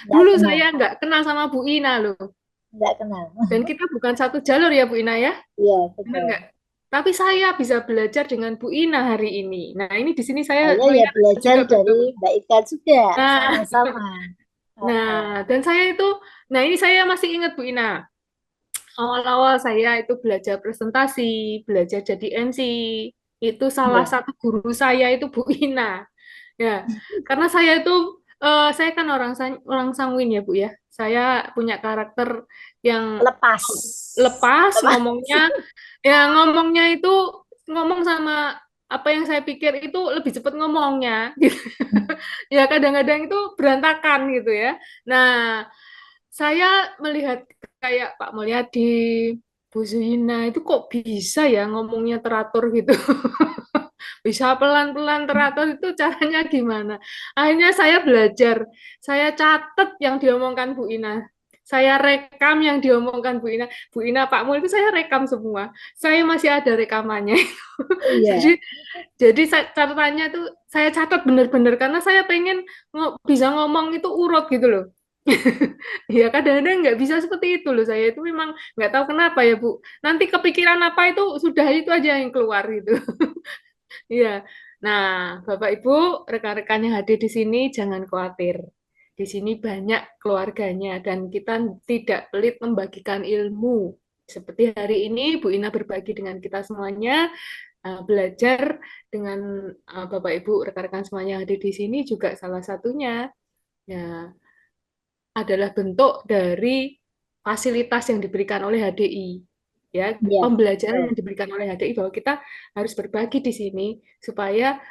nggak Dulu kenal, saya nggak kenal sama Bu Ina loh. nggak kenal. Dan kita bukan satu jalur ya Bu Ina ya. Iya, Benar betul. nggak? Tapi saya bisa belajar dengan Bu Ina hari ini. Nah, ini di sini saya Saya ya melihat ada belajar juga dari bentuk. Mbak Ika juga, Nah, sama-sama. Oh, nah, oh. dan saya itu, nah ini saya masih ingat Bu Ina. Awal-awal saya itu belajar presentasi, belajar jadi MC. Itu salah Iya, satu guru saya itu Bu Ina. Ya, karena saya kan orang sanguin ya Bu ya. Saya punya karakter yang lepas, lepas lepas. ngomongnya, ya ngomongnya itu ngomong sama apa yang saya pikir itu lebih cepat ngomongnya gitu. Ya kadang-kadang itu berantakan gitu ya. Nah, saya melihat kayak Pak Mulyadi, Bu Zuhina itu kok bisa ya ngomongnya teratur gitu. Bisa pelan-pelan teratur itu caranya gimana? Akhirnya saya belajar, saya catat yang diomongkan Bu Ina. Saya rekam yang diomongkan Bu Ina. Bu Ina, Pak Mul itu saya rekam semua. Saya masih ada rekamannya. Jadi, Iya, catatannya tuh saya catat benar-benar karena saya pengen bisa ngomong itu urut gitu loh. Ya kadang-kadang nggak bisa seperti itu loh. Saya itu memang nggak tahu kenapa ya Bu. Nanti kepikiran apa itu sudah itu aja yang keluar gitu. Iya. Nah, Bapak Ibu, rekan-rekan yang hadir di sini jangan khawatir. Di sini banyak keluarganya dan kita tidak pelit membagikan ilmu. Seperti hari ini Bu Ina berbagi dengan kita semuanya, belajar dengan Bapak Ibu, rekan-rekan semuanya yang hadir di sini juga salah satunya. Ya, adalah bentuk dari fasilitas yang diberikan oleh HDI. Ya, iya, pembelajaran betul. yang diberikan oleh HDI bahwa kita harus berbagi di sini supaya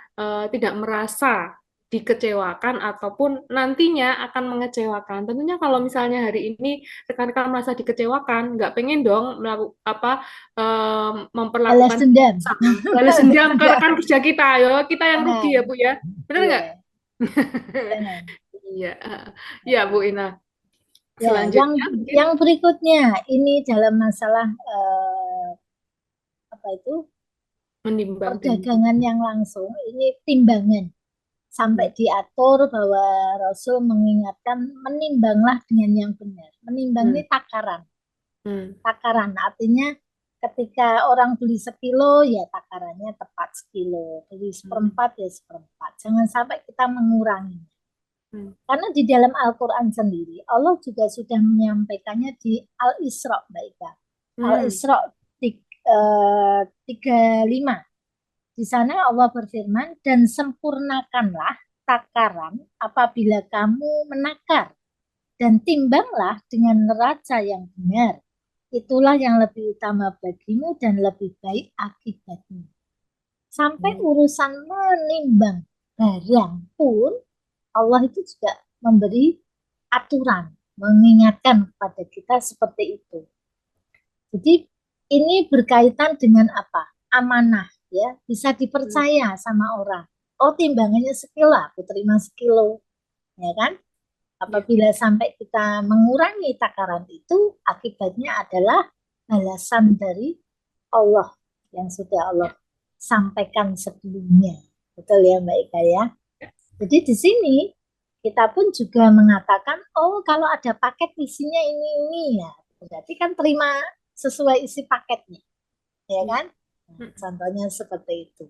tidak merasa dikecewakan ataupun nantinya akan mengecewakan. Tentunya kalau misalnya hari ini rekan-rekan merasa dikecewakan, nggak pengen dong melakukan apa Balas memperlakukan dendam. sama balas Balas dendam ke dendam. rekan kerja kita, ya kita yang rugi ya Jangan. Bu ya, benar nggak? Iya, jangan. Iya, ya Bu Ina. Ya, yang Selanjutnya mungkin yang berikutnya ini dalam masalah apa itu menimbang dan perdagangan yang langsung, ini timbangan. Sampai hmm, diatur bahwa Rasul mengingatkan menimbanglah dengan yang benar. Menimbang ini hmm, takaran. hmm, Takaran artinya ketika orang beli sekilo ya takarannya tepat sekilo. Beli hmm, seperempat ya seperempat. Jangan sampai kita mengurangi. hmm, Karena di dalam Al-Quran sendiri, Allah juga sudah menyampaikannya di Al-Isra, Mbak Ika. hmm, Al-Isra 35. Di sana Allah berfirman, dan sempurnakanlah takaran apabila kamu menakar, dan timbanglah dengan neraca yang benar. Itulah yang lebih utama bagimu dan lebih baik akibatnya. Sampai hmm, urusan menimbang barang pun, Allah itu juga memberi aturan, mengingatkan kepada kita seperti itu. Jadi ini berkaitan dengan apa? Amanah, ya, bisa Hmm. dipercaya sama orang. Oh, timbangannya sekilo, aku terima sekilo, ya kan? Ya. Apabila sampai kita mengurangi takaran itu, akibatnya adalah balasan dari Allah yang sudah Allah Ya. sampaikan sebelumnya. Betul ya, Mbak Ika ya? Ya. Jadi di sini kita pun juga mengatakan, oh kalau ada paket isinya ini ya, berarti kan terima sesuai isi paketnya, ya Ya. kan? Nah, Hmm. contohnya seperti itu.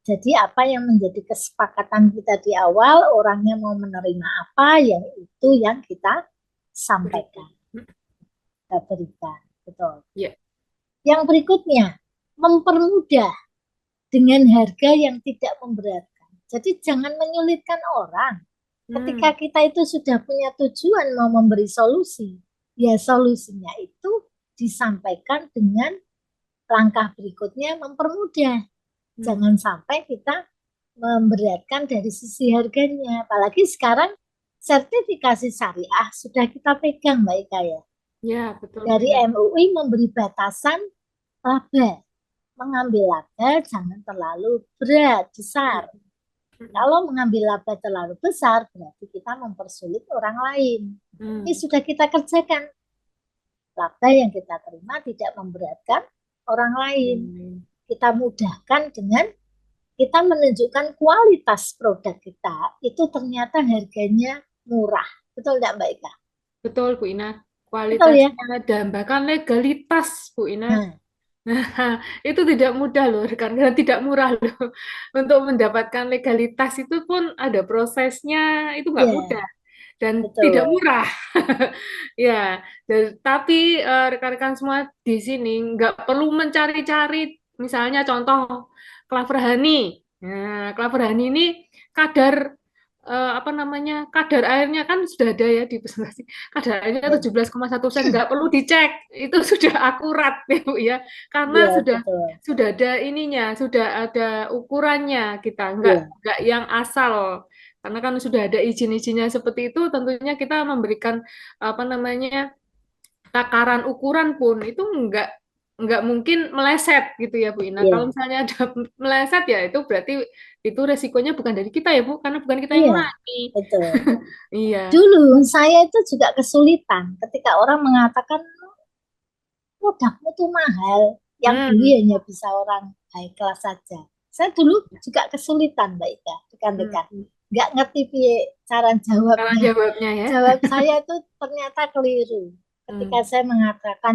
Jadi apa yang menjadi kesepakatan kita di awal, orangnya mau menerima apa, yang itu yang kita Berikan. sampaikan, Hmm. kita berikan. Betul. Ya. Yang berikutnya, mempermudah dengan harga yang tidak memberatkan. Jadi jangan menyulitkan orang. Ketika Hmm. kita itu sudah punya tujuan mau memberi solusi, ya solusinya itu disampaikan dengan langkah berikutnya mempermudah. Hmm. Jangan sampai kita memberatkan dari sisi harganya. Apalagi sekarang sertifikasi syariah sudah kita pegang, Mbak Ika ya. Ya, betul Bu Dari Ina. MUI memberi batasan laba. Mengambil laba jangan terlalu berat, besar. Hmm. Hmm. Kalau mengambil laba terlalu besar, berarti kita mempersulit orang lain. Ini Hmm. sudah kita kerjakan. Laba yang kita terima tidak memberatkan orang lain. Hmm. Kita mudahkan dengan kita menunjukkan kualitas produk kita. Itu ternyata harganya murah. Betul tidak Mbak Ika? Betul Bu Ina. Betul ya? Kualitasnya dan bahkan legalitas Bu Ina. Nah, Nah, itu tidak mudah loh, karena tidak murah loh. Untuk mendapatkan legalitas itu pun ada prosesnya, itu nggak mudah ya, dan tidak betul. murah. Ya, tapi rekan-rekan semua di sini nggak perlu mencari-cari, misalnya contoh Klaver Honey. Nah, Klaver Honey ini kadar apa namanya, kadar airnya kan sudah ada ya di presentasi. Kadar airnya Ya, 17,1%, nggak perlu dicek, itu sudah akurat ya Bu ya, karena ya sudah betul. ada ininya, sudah ada ukurannya, kita Ya, nggak yang asal, karena kan sudah ada izin-izinnya seperti itu, tentunya kita memberikan apa namanya, takaran ukuran pun itu nggak mungkin meleset gitu ya Bu Ina. Kalau ya, misalnya ada meleset ya itu berarti itu resikonya bukan dari kita ya Bu, karena bukan kita yang iya, ngurangi. betul. Iya. Dulu saya itu juga kesulitan ketika orang mengatakan produkmu tuh mahal, yang beli Hmm. hanya bisa orang high class saja. Saya dulu juga kesulitan, Mbak Ika, dekan-dekan. Hmm. Nggak ngerti piye cara Cara jawabnya. jawabnya ya. Jawab saya itu ternyata keliru. Ketika Hmm. saya mengatakan,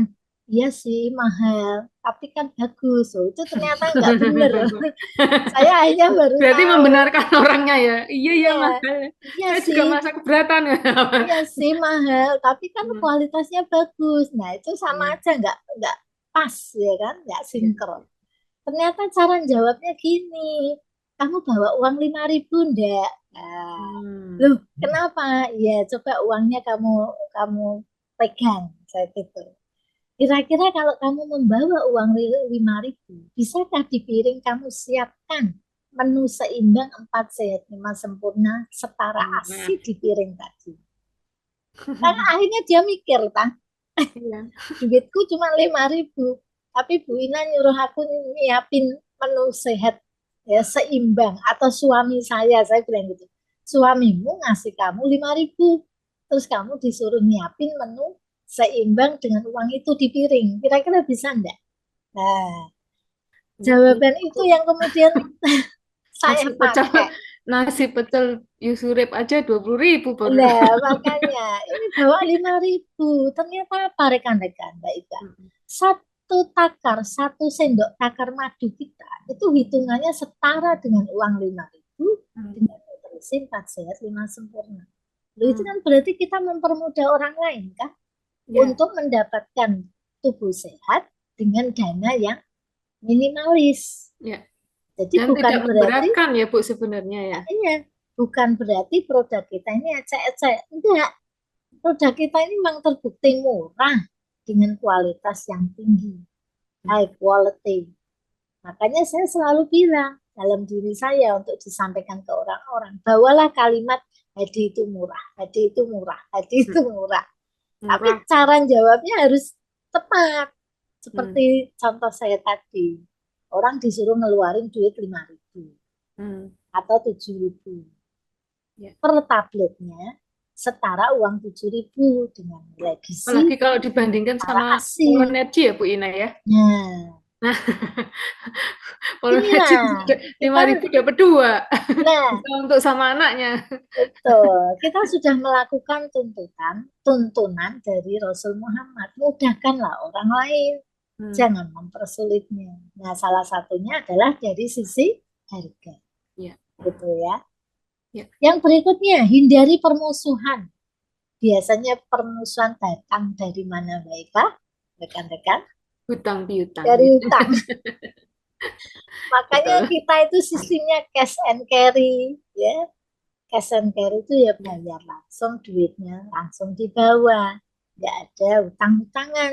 iya sih mahal, tapi kan bagus. Oh, itu ternyata nggak benar. Saya akhirnya baru Berarti tahu. membenarkan orangnya ya. Iya ya Iya, mahal. iya Saya juga sih, masa keberatan. iya sih mahal, tapi kan Hmm. kualitasnya bagus. Nah, itu sama Iya. aja nggak pas ya kan, nggak Iya. sinkron. Ternyata cara jawabnya gini, kamu bawa uang 5.000 ndak? Nah, Hmm. loh kenapa? Ya coba uangnya kamu kamu pegang, saya gitu. Kira-kira kalau kamu membawa uang 5.000, bisakah di piring kamu siapkan menu seimbang 4 sehat 5 sempurna setara Nah, ASI di piring tadi? Karena akhirnya dia mikir, Pak, iya. duitku cuma 5.000, tapi Bu Ina nyuruh aku nyiapin menu sehat ya seimbang, atau suami saya bilang gitu, suamimu ngasih kamu 5.000, terus kamu disuruh nyiapin menu seimbang dengan uang itu di piring, kira-kira bisa enggak? Nah, Iya, jawaban itu Bu. yang kemudian saya Nasi pecel, pakai. nasi pecel Yusurip aja 20.000 baru. Nah, makanya ini bawa 5.000. Ternyata apa rekan-rekan, Mbak Ika? Hmm. Satu takar, 1 sendok takar madu kita itu hitungannya setara dengan uang 5.000 dengan nutrisi 4 sehat 5 sempurna. Loh, itu Hmm. kan berarti kita mempermudah orang lain kan Ya, untuk mendapatkan tubuh sehat dengan dana yang minimalis. ya. Jadi Dan bukan tidak berarti, memberatkan ya Bu sebenarnya ya. iya, bukan berarti produk kita ini ecek-ecek. Enggak, produk kita ini memang terbukti murah dengan kualitas yang tinggi, Hmm. high quality. Makanya saya selalu bilang dalam diri saya untuk disampaikan ke orang-orang, bawalah kalimat hadi itu murah, hadi itu murah, hadi itu Hmm. murah. Tapi Murah. cara jawabnya harus tepat. Hmm. Seperti contoh saya tadi, orang disuruh ngeluarin duit 5.000 Hmm. atau 7.000 Ya. per tabletnya, setara uang 7.000 dengan nilai gizi, Apalagi kalau dibandingkan setara sama ASI. Poloneji ya Bu Ina ya. Nah, Nah, Poloneji inilah lima kita, ribu dapat dua. nah Bisa untuk sama anaknya. betul, kita sudah melakukan tuntunan dari Rasul Muhammad. Mudahkanlah orang lain, Hmm. jangan mempersulitnya. Nah, salah satunya adalah dari sisi harga, Ya. gitu ya. Ya. Yang berikutnya, hindari permusuhan. Biasanya permusuhan datang dari mana, baiklah, rekan-rekan? Hutang piutang Dari gitu. utang. Makanya Betul. kita itu sistemnya cash and carry, ya. Cash and carry itu ya Ya. bayar langsung, duitnya langsung dibawa. Nggak ada utang-utangan.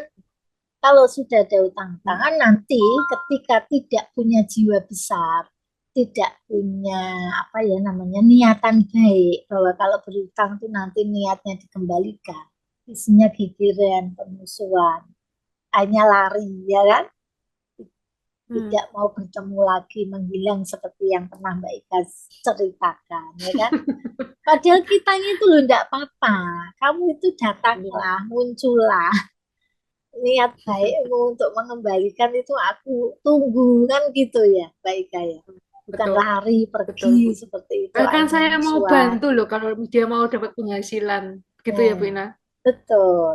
Kalau sudah ada Hmm. utang-utangan, nanti ketika tidak punya jiwa besar, tidak punya apa ya namanya niatan baik, bahwa kalau berutang itu nanti niatnya dikembalikan, isinya gigiran, permusuhan, hanya lari, ya kan? Hmm. Tidak mau bertemu lagi, menghilang seperti yang pernah Mbak Ika ceritakan, ya kan? Padahal kitanya itu loh enggak apa-apa. Kamu itu Ya. datanglah, muncullah. Niat baikmu untuk mengembalikan itu aku tunggu kan gitu ya, Mbak Ika ya. Bukan Betul. lari Betul pergi Bu. seperti itu Bahkan hanya saya mau musuhan. bantu loh kalau dia mau dapat penghasilan. Gitu ya Nah, Bu Ina. betul.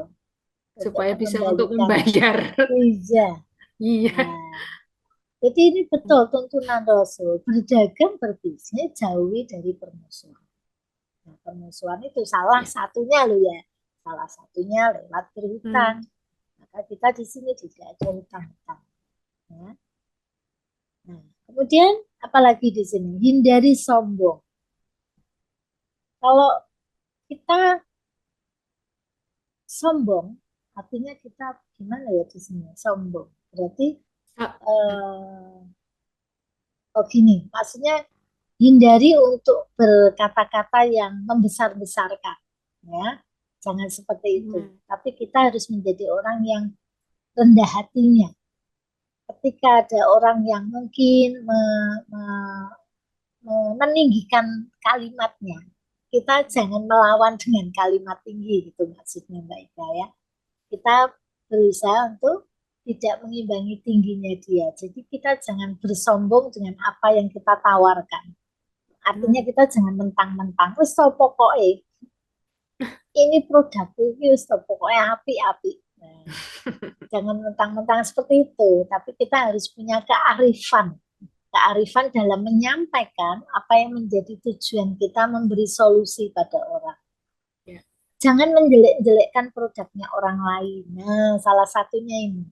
Untuk Supaya bisa untuk mengembalikan membayar. iya. Iya. Nah, jadi ini betul tuntunan Rasul. Berdagang berbisnis jauhi dari permusuhan. Nah, permusuhan itu salah Ya. satunya loh ya. Salah satunya lewat berhutang. Hmm. Maka kita di sini tidak ada hutang-hutang. Ya. Nah, kemudian apalagi di sini? Hindari sombong. Kalau kita sombong, artinya kita gimana ya di sini? Sombong. Berarti Ah, eh, oh gini, maksudnya hindari untuk berkata-kata yang membesar-besarkan, ya. Jangan seperti itu. hmm. Tapi kita harus menjadi orang yang rendah hatinya. Ketika ada orang yang mungkin meninggikan kalimatnya, kita jangan melawan dengan kalimat tinggi gitu maksudnya Mbak Ika ya. Kita berusaha untuk tidak mengimbangi tingginya dia. Jadi kita jangan bersombong dengan apa yang kita tawarkan. Artinya Hmm. kita jangan mentang-mentang, wis so pokoknya ini produkku, wis so pokoknya api-api. Nah, jangan mentang-mentang seperti itu, tapi kita harus punya kearifan dalam menyampaikan apa yang menjadi tujuan kita memberi solusi pada orang. Ya. Jangan menjelek-jelekkan produknya orang lain. Nah, salah satunya ini.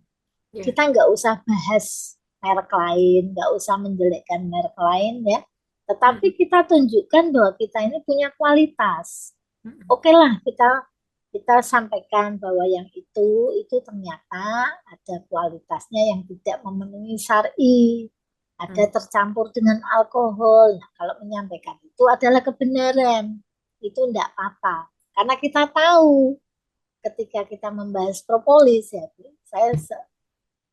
Ya. Kita nggak usah bahas merek lain, nggak usah menjelekkan merek lain ya. Tetapi Hmm. kita tunjukkan bahwa kita ini punya kualitas. Hmm. Oke lah, kita sampaikan bahwa yang itu ternyata ada kualitasnya yang tidak memenuhi syar'i, ada Hmm. tercampur dengan alkohol. Nah, kalau menyampaikan itu adalah kebenaran, itu enggak apa-apa. Karena kita tahu ketika kita membahas propolis ya, saya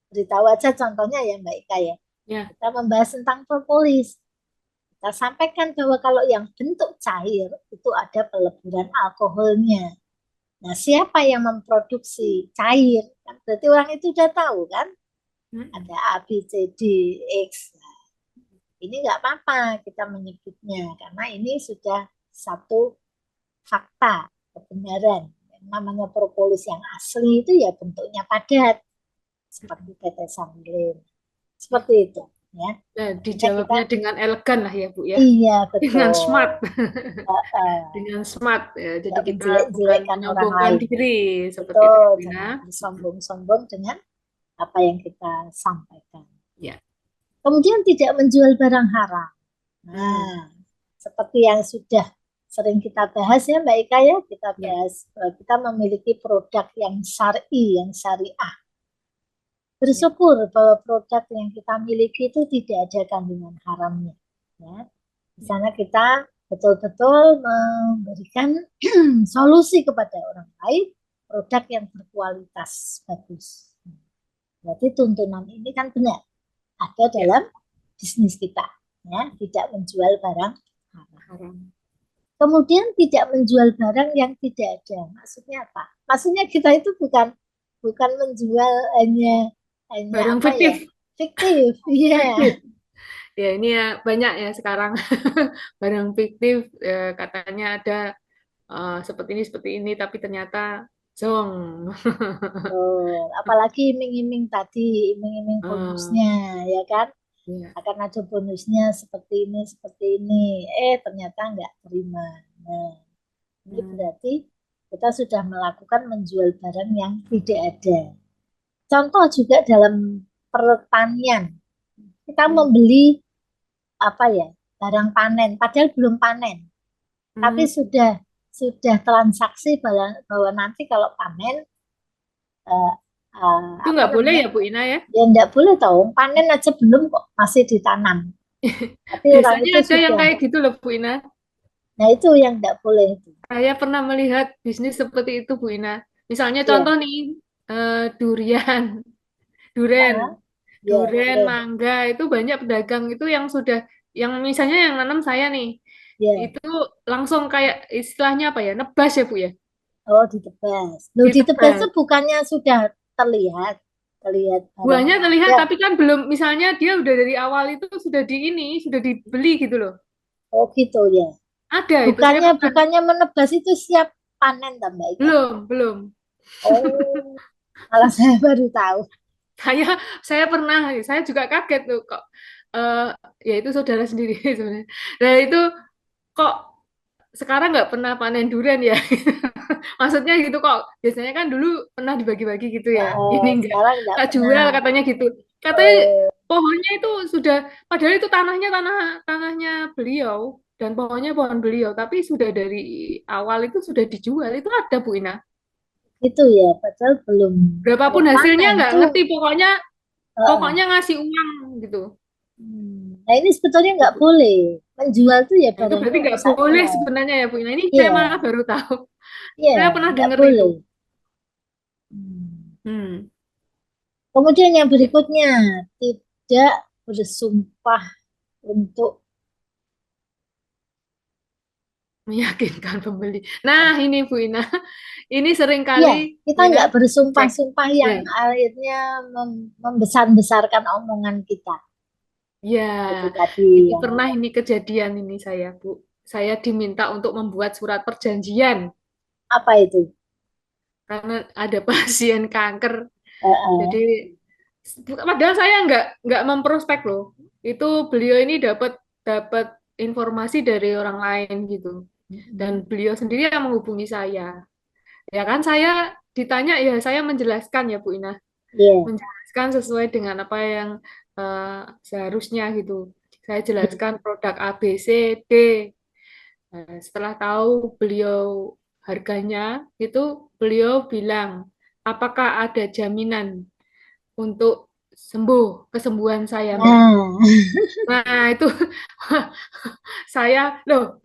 beritahu aja contohnya ya Mbak Ika ya. Ya. Kita membahas tentang propolis. Kita sampaikan bahwa kalau yang bentuk cair itu ada peleburan alkoholnya. Nah, siapa yang memproduksi cair? Kan berarti orang itu udah tahu kan? Hmm. Ada A, B, C, D, X. Nah, ini nggak apa-apa kita menyebutnya karena ini sudah satu fakta kebenaran. Yang namanya propolis yang asli itu ya bentuknya padat seperti tetesan lilin. Ya. Seperti itu ya. Nah, Makanya kita dijawabnya dengan elegan lah ya Bu ya. iya Dengan betul. smart. Uh, Dengan smart ya. Jadi nggak kita bukan menjelek-jelekkan orang menyombongkan lain. diri seperti itu Betul, ya Bu Ina. jangan bersombong-sombong dengan apa yang kita sampaikan. Ya. Kemudian tidak menjual barang haram. Hmm. Nah, seperti yang sudah sering kita bahas ya Mbak Ika ya, kita Ya. bahas kita memiliki produk yang syar'i, yang syariah. Ya. Bersyukur bahwa produk yang kita miliki itu tidak ada kandungan haramnya. Ya. Di Ya. sana kita betul-betul memberikan solusi kepada orang lain, produk yang berkualitas bagus. Berarti tuntunan ini kan benar ada Ya, dalam bisnis kita, ya, tidak menjual barang haram. haram. Kemudian tidak menjual barang yang tidak ada. Maksudnya apa? Maksudnya kita itu bukan bukan menjual hanya hanya Barang apa ya? fiktif. Fiktif. Iya. Fiktif. Ya, ini ya banyak ya sekarang barang fiktif, katanya ada seperti ini, tapi ternyata zong. Oh, apalagi iming-iming tadi, iming-iming Eh, bonusnya, ya kan? ya. Akan ada bonusnya seperti ini. Ternyata nggak terima. Nah, ini Hmm. berarti kita sudah melakukan menjual barang yang tidak ada. Contoh juga dalam pertanian, kita Hmm. membeli apa ya, barang panen, padahal belum panen, tapi Hmm. sudah transaksi bahwa nanti kalau panen eh, Itu apa nggak boleh namanya, ya Bu Ina ya? ya enggak boleh tahu panen aja belum kok masih ditanam, tapi orang Biasanya itu ada yang sudah. kayak gitu loh Bu Ina. Nah itu yang enggak boleh itu. Saya pernah melihat bisnis seperti itu Bu Ina. Misalnya Iya. contoh nih, durian, duren, Ah, ya duren, boleh. mangga, itu banyak pedagang itu yang sudah, yang misalnya yang nanam saya nih, Ya. itu langsung kayak istilahnya apa ya, nebas ya Bu ya, Oh, ditebas. Loh, ditebas itu ditebas. bukannya sudah terlihat terlihat Buahnya barangnya terlihat, ada. tapi kan belum, misalnya dia udah dari awal itu sudah di ini, sudah dibeli gitu loh. Oh gitu ya. Ada itu, saya Bukannya pernah. bukannya menebas itu siap panen tambah Ika. Belum, belum. Oh, malah saya baru tahu. Saya saya pernah, saya juga kaget tuh kok. eh Ya itu saudara sendiri sebenarnya. Nah itu kok sekarang nggak pernah panen durian ya? Maksudnya gitu kok. Biasanya kan dulu pernah dibagi-bagi gitu ya. Ini Sekarang nggak nggak pernah. jual katanya gitu. Katanya Oh, pohonnya itu sudah, padahal itu tanahnya tanahnya beliau dan pohonnya pohon beliau, tapi sudah dari awal itu sudah dijual. Itu ada Bu Ina. itu ya. Padahal belum Berapapun belum hasilnya panen nggak itu. ngerti, pokoknya eh, pokoknya ngasih uang gitu. Nah ini sebetulnya nggak boleh. Menjual tuh ya Nah, itu barangnya berarti nggak rusaknya. boleh sebenarnya ya Bu Ina. Ini saya Iya, malah baru tahu. iya, Saya pernah nggak dengar itu. boleh. Hmm. Hmm. Kemudian yang Ya, berikutnya, tidak bersumpah untuk. meyakinkan pembeli. Nah, ini Bu Ina. Ini sering Iya, kali kita Bu Ina nggak cek. bersumpah-sumpah Ya, yang akhirnya membesar-besarkan omongan kita. ya. Seperti tadi Ini yang pernah, ini kejadian ini saya, Bu. Saya diminta untuk membuat surat perjanjian apa itu? karena ada pasien kanker. Jadi Eh, padahal saya nggak memprospek loh. Itu beliau ini dapat dapat informasi dari orang lain gitu. Dan mm, beliau sendiri yang menghubungi saya. Ya kan saya ditanya, ya saya menjelaskan ya Bu Ina. Iya, Menjelaskan sesuai dengan apa yang seharusnya gitu. Saya jelaskan produk A, B, C, D. Setelah tahu beliau harganya, itu beliau bilang, apakah ada jaminan untuk sembuh, kesembuhan saya, Mbak? nah, Nah, itu saya, loh,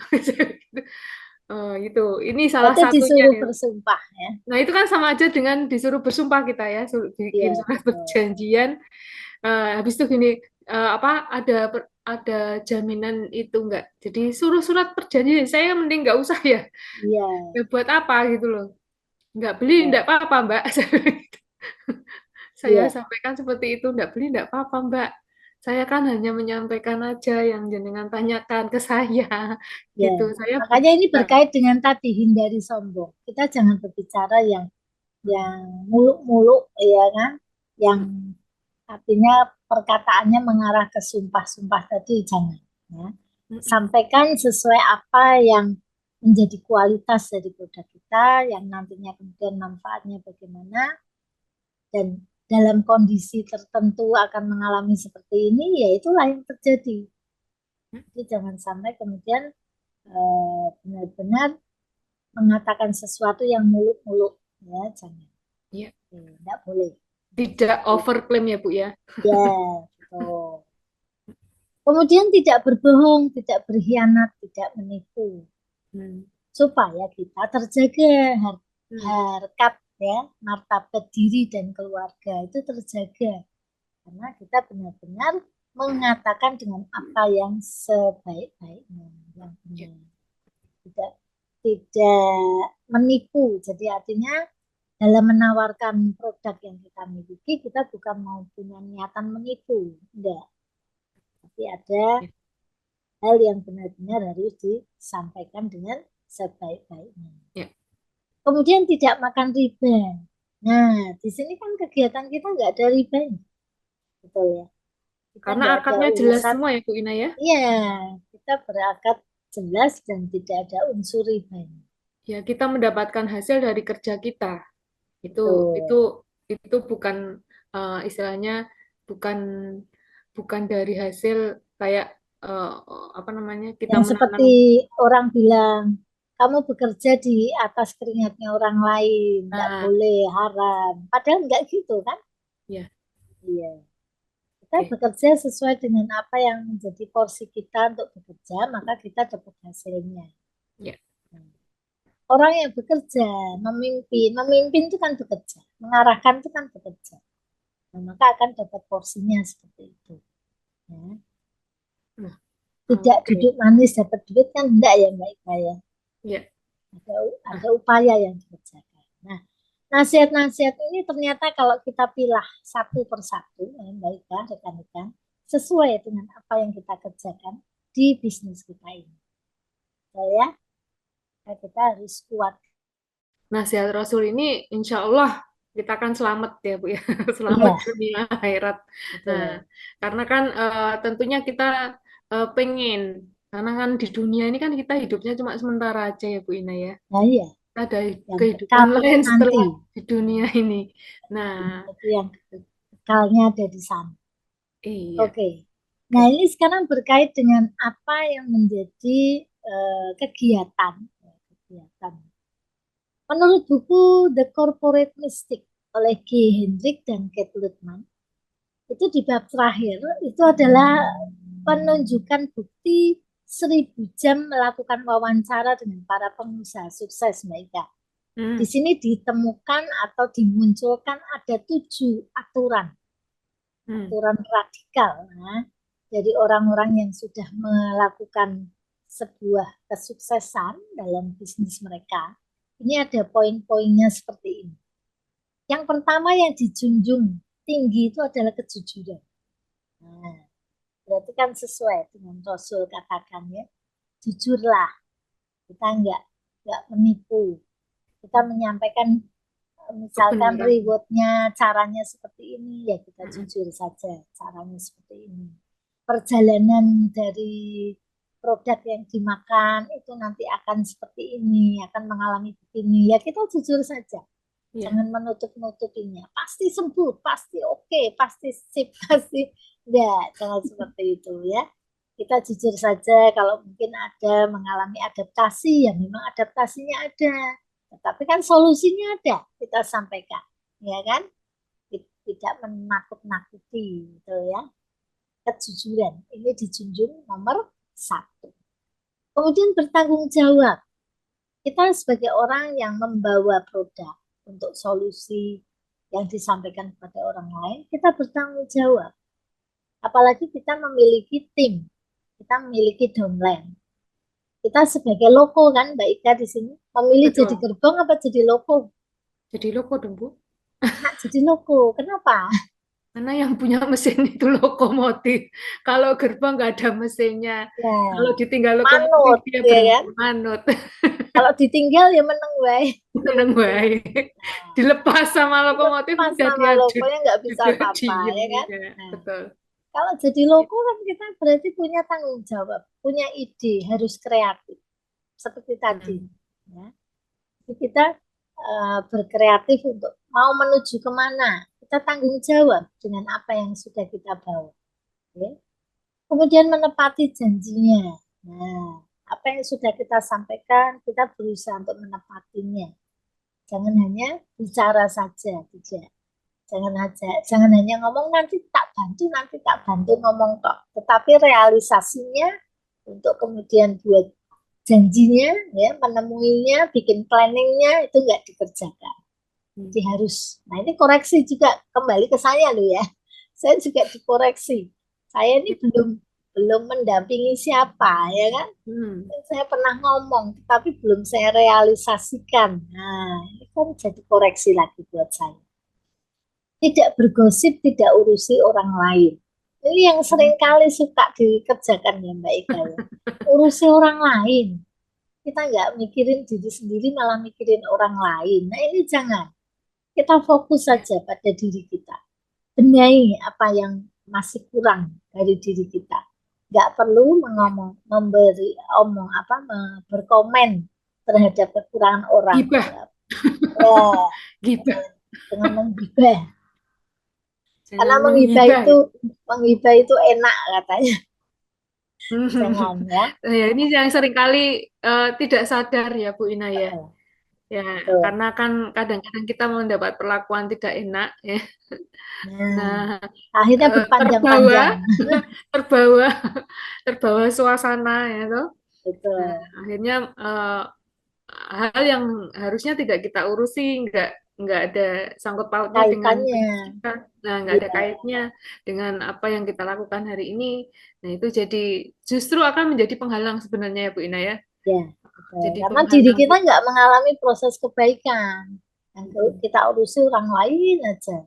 itu. Ini salah berarti satunya disuruh nih. bersumpah ya. Nah, itu kan sama aja dengan disuruh bersumpah kita ya, bikin Iya, surat betul. perjanjian. Habis itu gini, apa ada jaminan itu enggak? Jadi suruh surat perjanjian, saya mending nggak usah ya. Iya, Ya buat apa gitu loh? Nggak beli, iya, nggak apa-apa, Mbak. Saya iya, sampaikan seperti itu, nggak beli, nggak apa-apa, Mbak. Saya kan hanya menyampaikan aja yang jenengan tanyakan ke saya, iya. gitu. Saya Makanya ini eh, berkait dengan tadi hindari sombong. Kita jangan berbicara yang muluk-muluk ya kan, yang artinya perkataannya mengarah ke sumpah-sumpah tadi jangan. Ya. Sampaikan sesuai apa yang menjadi kualitas dari produk kita, yang nantinya kemudian manfaatnya bagaimana, dan dalam kondisi tertentu akan mengalami seperti ini, ya itulah yang terjadi. Jadi jangan sampai kemudian benar-benar mengatakan sesuatu yang muluk-muluk, ya jangan. ya, Tidak boleh. tidak overclaim ya, Bu ya. Ya, betul. Kemudian tidak berbohong, tidak berkhianat, tidak menipu, Hmm. supaya kita terjaga Hmm. harkat ya, martabat diri dan keluarga itu terjaga karena kita benar-benar mengatakan dengan apa yang sebaik-baiknya, yang Ya. benar, tidak tidak menipu. Jadi artinya dalam menawarkan produk yang kita miliki, kita bukan mau punya niatan menipu, enggak. Tapi ada Ya. hal yang benar-benar harus disampaikan dengan sebaik-baiknya. Ya. Kemudian tidak makan riba. Nah, di sini kan kegiatan kita nggak ada ribanya, betul ya. Kita Karena nggak ada akadnya jelas urusan, semua ya Bu Ina ya. iya, kita berakad jelas dan tidak ada unsur ribanya. Ya, kita mendapatkan hasil dari kerja kita. Itu itu Betul. itu bukan istilahnya bukan bukan dari hasil kayak eh, apa namanya kita Yang menanam. seperti orang bilang, kamu bekerja di atas keringatnya orang lain, nggak Nah, boleh, haram. Padahal nggak gitu kan? ya, Iya. Kita oke. bekerja sesuai dengan apa yang menjadi porsi kita untuk bekerja, maka kita dapat hasilnya. Ya. Orang yang bekerja, memimpin itu kan bekerja, mengarahkan itu kan bekerja. Nah, maka akan dapat porsinya seperti itu. Ya. Nah, Tidak oke. duduk manis dapat duit kan enggak ya Mbak Ika ya. Ya. Ada, Nah, ada upaya yang dikerjakan. Nah, nasihat-nasihat ini ternyata kalau kita pilah satu persatu, ya Mbak Ika, rekan-rekan, sesuai dengan apa yang kita kerjakan di bisnis kita ini. So, ya, kita harus kuat. nasihat Rasul ini insya Allah kita akan selamat ya Bu ya, selamat Iya, dunia akhirat. Nah, betul. karena kan tentunya kita pengen, karena kan di dunia ini kan kita hidupnya cuma sementara aja ya Bu Ina ya. Nah, iya, Ada yang kehidupan kekal itu lain nanti. setelah di dunia Nah, ini. Nah, itu yang kekalnya ada di sana. iya. Oke. Nah, Ke- ini sekarang berkait dengan apa yang menjadi kegiatan. Kegiatan. Menurut buku The Corporate Mystic oleh G. Hendrik dan Kate Lutman, itu di bab terakhir, itu adalah penunjukan bukti 1.000 jam melakukan wawancara dengan para pengusaha sukses mereka. Di Hmm, sini ditemukan atau dimunculkan ada 7 aturan, hmm, aturan radikal. Nah, jadi orang-orang yang sudah melakukan sebuah kesuksesan dalam bisnis mereka, ini ada poin-poinnya seperti ini. Yang pertama yang dijunjung tinggi itu adalah kejujuran. Nah, berarti kan sesuai dengan Rasul katakan ya, jujurlah. Kita nggak menipu. Kita menyampaikan misalkan kebenaran. rewardnya caranya seperti ini, ya kita Hmm, jujur saja caranya seperti ini. Perjalanan dari produk yang dimakan itu nanti akan seperti ini, akan mengalami begini. Ya kita jujur saja. iya. Jangan menutup-nutupinya. Pasti sembuh, pasti oke, pasti sip, pasti enggak. Jangan seperti itu ya. Kita jujur saja kalau mungkin ada mengalami adaptasi, ya memang adaptasinya ada. Tetapi kan solusinya ada, kita sampaikan. Ya kan? Tidak menakut-nakuti gitu ya. Kejujuran, ini dijunjung nomor 1. Kemudian bertanggung jawab. Kita sebagai orang yang membawa produk untuk solusi yang disampaikan kepada orang lain, kita bertanggung jawab. Apalagi kita memiliki tim, kita memiliki downline. Kita sebagai loko kan, Mbak Ika di sini memilih jadi Betul. gerbong apa jadi loko? Jadi loko dong Bu. Nah, jadi loko. Kenapa? Karena yang punya mesin itu lokomotif. Kalau gerbong nggak ada mesinnya. Ya, Kalau ditinggal lokomotif manut, dia ya berhenti kan? manut. Kalau ditinggal ya meneng wae. Seneng baik. Dilepas sama lokomotif Lepas udah sama dia lokonya nggak bisa udah apa-apa, diem ya kan? ya. Nah, Betul. kalau jadi loko kan kita berarti punya tanggung jawab, punya ide, harus kreatif. Seperti tadi. Hmm. Ya. Jadi kita berkreatif untuk mau menuju kemana. Kita tanggung jawab dengan apa yang sudah kita bawa. Oke. Kemudian menepati janjinya. Nah, apa yang sudah kita sampaikan, kita berusaha untuk menepatinya. Jangan hanya bicara saja, tidak. Jangan hanya ngomong nanti tak bantu ngomong kok. Tetapi realisasinya untuk kemudian buat janjinya, ya, menemuinya, bikin planningnya itu nggak dikerjakan. Jadi harus, nah ini koreksi juga kembali ke saya loh ya. Saya juga dikoreksi. Saya ini belum belum mendampingi siapa ya kan. Hmm. Saya pernah ngomong, tapi belum saya realisasikan. Nah, ini kan jadi koreksi lagi buat saya. Tidak bergosip, tidak urusi orang lain. Ini yang sering kali suka dikerjakan ya Mbak Ika ya. Urusi orang lain. Kita nggak mikirin diri sendiri, malah mikirin orang lain. Nah ini jangan. Kita fokus Ya. saja pada diri kita. Benahi apa yang masih kurang dari diri kita. Nggak perlu Ya. mengomong, memberi omong apa, berkomen terhadap kekurangan orang. Gibah, Ya, ya, gibah. dengan menggibah. Karena Jangan menggibah. menggibah itu enak katanya. Jangan ya. Ya, ini yang seringkali tidak sadar ya Bu Ina ya. Heeh, Ya, betul. karena kan kadang-kadang kita mendapat perlakuan tidak enak ya. Nah, Nah, akhirnya terbawa, berpanjang-panjang. terbawa, terbawa suasana ya toh. Nah, Betul. akhirnya hal yang harusnya tidak kita urusi, nggak ada sangkut pautnya dengan Kaitannya. tugas kita. Nah, nggak ada Iya, kaitnya dengan apa yang kita lakukan hari ini. Nah, itu jadi justru akan menjadi penghalang sebenarnya ya Bu Ina ya. ya, betul. Jadi Karena diri penghalang kita kita. nggak mengalami proses kebaikan. Yang Mm-mm. kita urusi orang lain aja.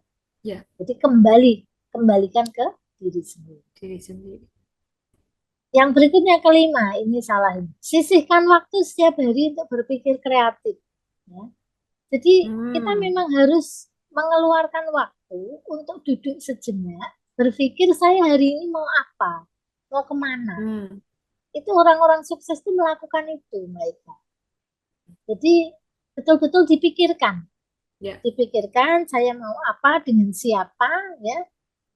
Ya, Jadi kembalikan ke diri sendiri. diri sendiri. Yang berikutnya kelima, ini salah. Sisihkan waktu setiap hari untuk berpikir kreatif. Ya. Jadi kita Hmm. memang harus mengeluarkan waktu untuk duduk sejenak, berpikir saya hari ini mau apa, mau kemana. Hmm. Itu orang-orang sukses itu melakukan itu, Mbak Ika. Jadi betul-betul dipikirkan, Ya, dipikirkan saya mau apa dengan siapa, ya,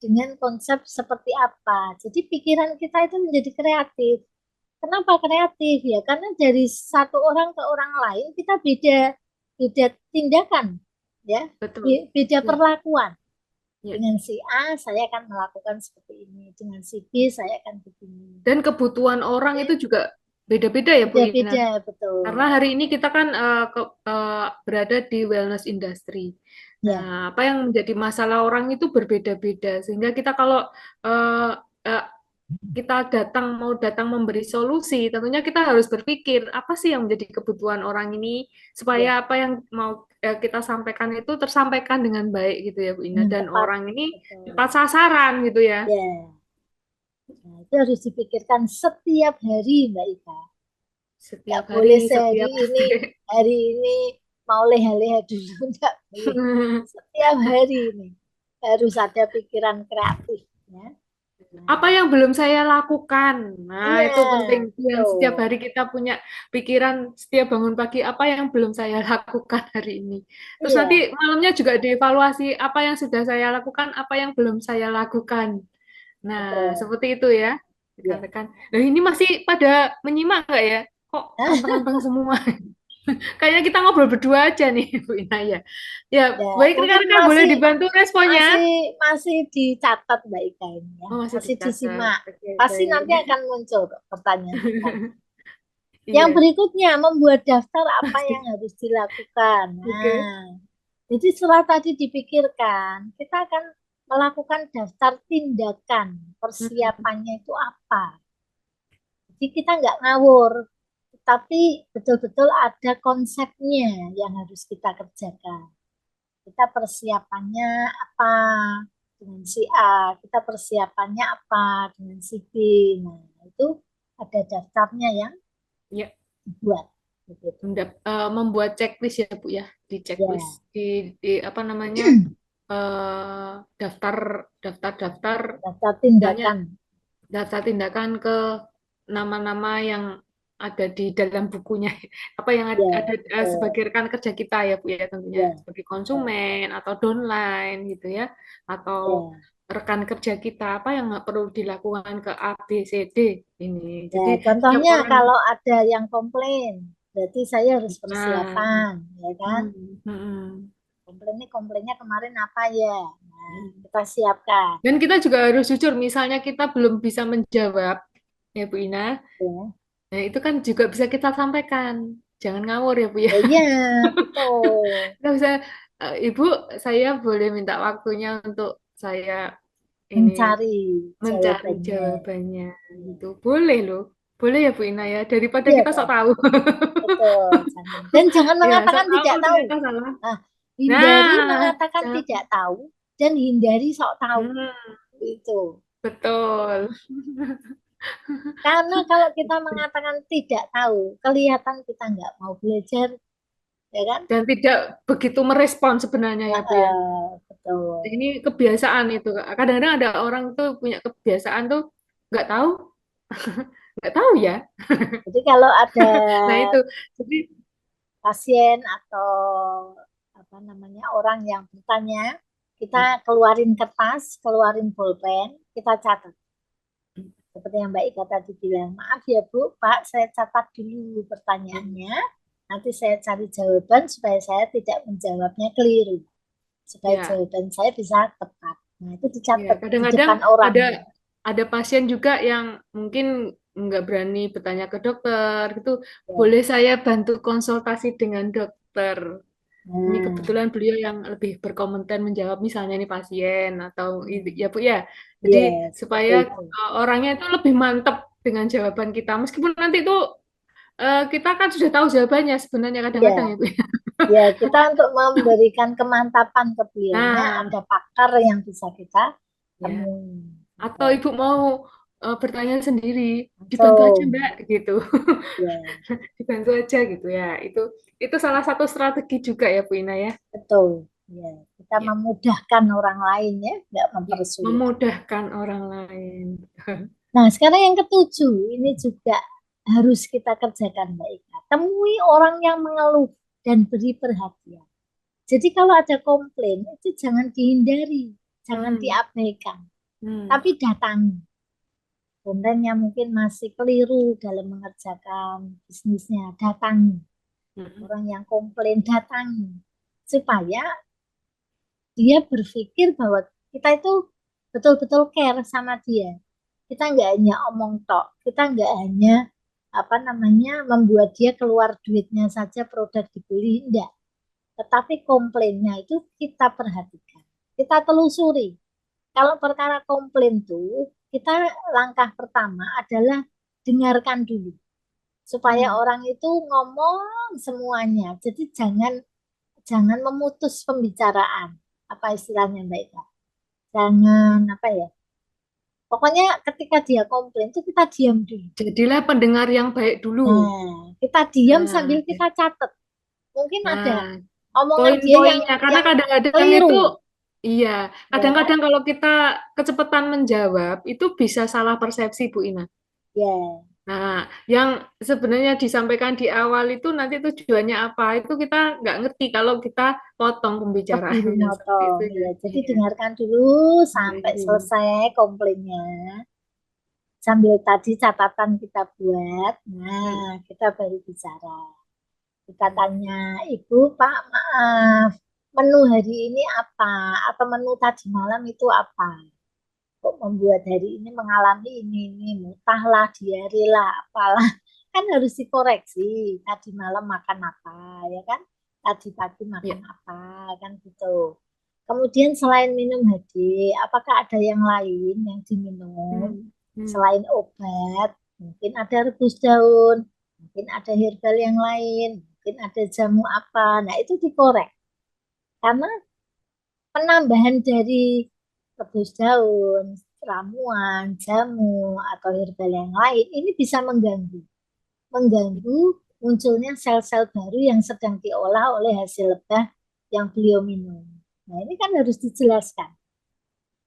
dengan konsep seperti apa. Jadi pikiran kita itu menjadi kreatif. Kenapa kreatif ya? Karena dari satu orang ke orang lain kita beda beda tindakan, ya, betul. beda Ya, perlakuan. ya. Dengan si A saya akan melakukan seperti ini, dengan si B saya akan begini. Dan kebutuhan orang Ya, itu juga beda-beda ya Bu Ina. beda-beda Karena betul. hari ini kita kan berada di wellness industry. Nah, Ya, apa yang menjadi masalah orang itu berbeda-beda. Sehingga kita kalau eh, eh, kita mau datang memberi solusi, tentunya kita harus berpikir apa sih yang menjadi kebutuhan orang ini supaya ya, apa yang mau kita sampaikan itu tersampaikan dengan baik gitu ya Bu Ina. dengan Dan tepat orang ini betul. tepat sasaran gitu ya. Ya, nah, itu harus dipikirkan setiap hari Mbak Ika. Nggak Setiap hari, boleh sehari setiap ini, hari ini mau leha-leha dulu, nggak boleh. Setiap hari ini harus ada pikiran kreatif. Ya. apa Nah, yang belum saya lakukan. Nah, iya, itu penting yang setiap betul. hari kita punya pikiran setiap bangun pagi apa yang belum saya lakukan hari ini. Terus nanti Iya, malamnya juga dievaluasi apa yang sudah saya lakukan, apa yang belum saya lakukan. Nah, betul. seperti itu ya. Ya. Dikatakan. Nah, ini masih pada menyimak nggak ya? Kok anteng-anteng semua? Kayaknya kita ngobrol berdua aja nih, Bu Ina ya. Ya, Ya, baik mungkin rekan-rekan boleh masih dibantu responnya. masih masih dicatat Mbak Ika ini ya, Oh, masih masih dicatat. disimak. Oke, Pasti nanti baik. akan muncul kok pertanyaan-pertanyaan. Yang Iya, berikutnya, membuat daftar apa yang pasti. harus dilakukan. Oke. Nah, jadi setelah tadi dipikirkan, kita akan melakukan daftar tindakan. Hmm. Persiapannya itu apa? Jadi kita nggak ngawur, tapi betul-betul ada konsepnya yang harus kita kerjakan. Kita persiapannya apa dengan si A, kita persiapannya apa dengan si B. Nah, itu ada daftarnya yang Ya, dibuat. Begitu. membuat checklist ya, Bu ya. Di checklist Ya, di apa namanya? Daftar daftar daftar misalnya tindakan. daftar tindakan ke nama-nama yang ada di dalam bukunya. Apa yang Ya, ada betul. sebagai rekan kerja kita ya, Bu ya tentunya Ya, sebagai betul. konsumen atau downline gitu ya. Atau Ya, rekan kerja kita apa yang nggak perlu dilakukan ke A, B, C, D ini. ya, Jadi setiap contohnya orang. kalau ada yang komplain, berarti saya harus Nah, persiapan, ya kan? Komplain ini komplainnya kemarin apa ya? Nah, kita siapkan. dan kita juga harus jujur, misalnya kita belum bisa menjawab, ya Bu Ina, Ya, nah itu kan juga bisa kita sampaikan. Jangan ngawur ya Bu ya. ya, iya, betul. Kita bisa, Ibu, saya boleh minta waktunya untuk saya ini mencari mencari jawabannya. jawabannya. Itu boleh loh. Boleh ya Bu Ina ya, daripada Iya kita sok toh, tahu. betul. Dan jangan Ya, sok mengatakan tahu tidak tahu. ternyata salah. Nah, hindari Nah, mengatakan tidak jangan. tahu dan hindari sok tahu. Hmm, Itu. betul. Karena kalau kita mengatakan tidak tahu, kelihatan kita nggak mau belajar, ya kan? Dan tidak begitu merespon sebenarnya ya Bu ya. Betul. Ini kebiasaan itu. Kadang-kadang ada orang tuh punya kebiasaan tuh nggak tahu, nggak tahu ya. Jadi kalau ada Nah itu. Jadi pasien atau apa namanya orang yang bertanya, kita keluarin kertas, keluarin pulpen, kita catat. Seperti yang Mbak Ika tadi bilang, maaf ya Bu, Pak, saya catat dulu pertanyaannya. Nanti saya cari jawaban supaya saya tidak menjawabnya keliru. Supaya ya, jawaban saya bisa tepat. Nah, itu ya dicatat di kadang-kadang depan orang. ada ada pasien juga yang mungkin nggak berani bertanya ke dokter gitu. Ya. Boleh saya bantu konsultasi dengan dokter? Ini Nah, kebetulan beliau yang lebih berkompeten menjawab misalnya ini pasien atau hmm, ya Bu ya. Jadi ya, seperti supaya itu. orangnya itu lebih mantap dengan jawaban kita. Meskipun nanti itu kita kan sudah tahu jawabannya sebenarnya kadang-kadang Ya, ya Bu. ya, kita untuk memberikan kemantapan ke beliaunya, Nah, ada pakar yang bisa kita ya. temui. Gitu. Atau Ibu mau bertanya sendiri, dibantu aja So, Mbak gitu. ya, Dibantu aja gitu ya. Itu salah satu strategi juga ya Bu Ina ya. betul. Ya, kita Ya, memudahkan orang lain ya, nggak ya. mempersulit. Memudahkan orang lain. Nah, sekarang yang ketujuh, ini juga harus kita kerjakan, Mbak Ika. Temui orang yang mengeluh dan beri perhatian. Jadi kalau ada komplain, itu jangan dihindari, jangan Hmm, diabaikan, hmm, tapi datangi. Konten yang mungkin masih keliru dalam mengerjakan bisnisnya, datangi. hmm, Orang yang komplain, datangi. Supaya dia berpikir bahwa kita itu betul-betul care sama dia. Kita nggak hanya omong tok, kita nggak hanya apa namanya membuat dia keluar duitnya saja produk dibeli, enggak. Tetapi komplainnya itu kita perhatikan, kita telusuri. Kalau perkara komplain tuh, kita langkah pertama adalah dengarkan dulu supaya hmm. orang itu ngomong semuanya. Jadi jangan jangan memutus pembicaraan. Apa istilahnya Mbak Ika? Jangan apa ya? Pokoknya ketika dia komplain tuh kita diam dulu. Jadilah pendengar yang baik dulu. Nah, kita diam sambil Nah, ya. kita catat. Mungkin ada Nah, omongan dia poin-poinnya karena yang kadang-kadang itu keliru, iya, ya kan? kadang-kadang kalau kita kecepatan menjawab itu bisa salah persepsi Bu Ina. Ya, Nah, yang sebenarnya disampaikan di awal itu nanti tujuannya apa itu kita nggak ngerti kalau kita potong keburu pembicaraannya seperti motong. itu ya. Ya, jadi Iya. dengarkan dulu sampai Dengerin. selesai komplainnya. Sambil tadi catatan kita buat. Nah, Hmm. kita baru bicara. Kita Hmm. tanya, Ibu, Pak, maaf, menu hari ini apa? Atau menu tadi malam itu apa? Kok membuat hari ini mengalami ini, muntah lah, diare lah, apalah. Kan harus dikoreksi. Tadi malam makan apa, ya kan? Tadi pagi Ya. makan apa, kan gitu. Kemudian selain minum HD, apakah ada yang lain yang diminum? Hmm. Hmm. Selain obat, mungkin ada rebus daun, mungkin ada herbal yang lain, mungkin ada jamu apa. Nah, itu dikorek. Karena penambahan dari rebus daun, ramuan, jamu, atau herbal yang lain, ini bisa mengganggu munculnya sel-sel baru yang sedang diolah oleh hasil lebah yang beliau minum. Nah, ini kan harus dijelaskan.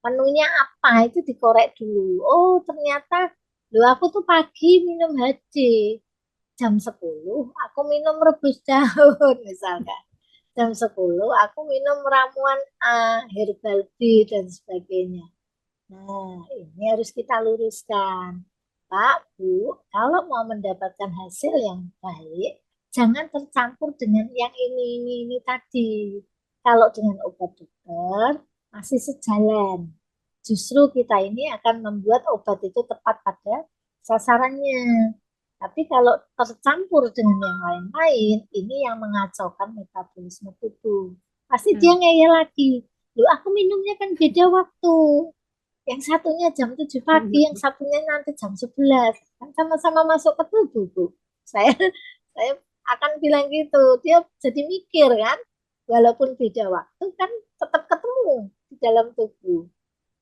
Menunya apa itu dikorek dulu. Oh, ternyata loh aku tuh pagi minum HC. Jam 10 aku minum rebus daun misalkan. Jam 10 aku minum ramuan A, herbal B, dan sebagainya. Nah, ini harus kita luruskan. Pak, Bu, kalau mau mendapatkan hasil yang baik, jangan tercampur dengan yang ini tadi. Kalau dengan obat dokter, masih sejalan. Justru kita ini akan membuat obat itu tepat pada sasarannya. Tapi kalau tercampur dengan yang lain-lain, ini yang mengacaukan metabolisme tubuh. Pasti dia Hmm. ngeyel lagi. Loh, aku minumnya kan beda waktu. Yang satunya jam 7 pagi, yang satunya nanti jam 11. Kan sama-sama masuk ke tubuh, Bu. Saya saya akan bilang gitu. Dia jadi mikir kan, walaupun beda waktu kan tetap ketemu di dalam tubuh.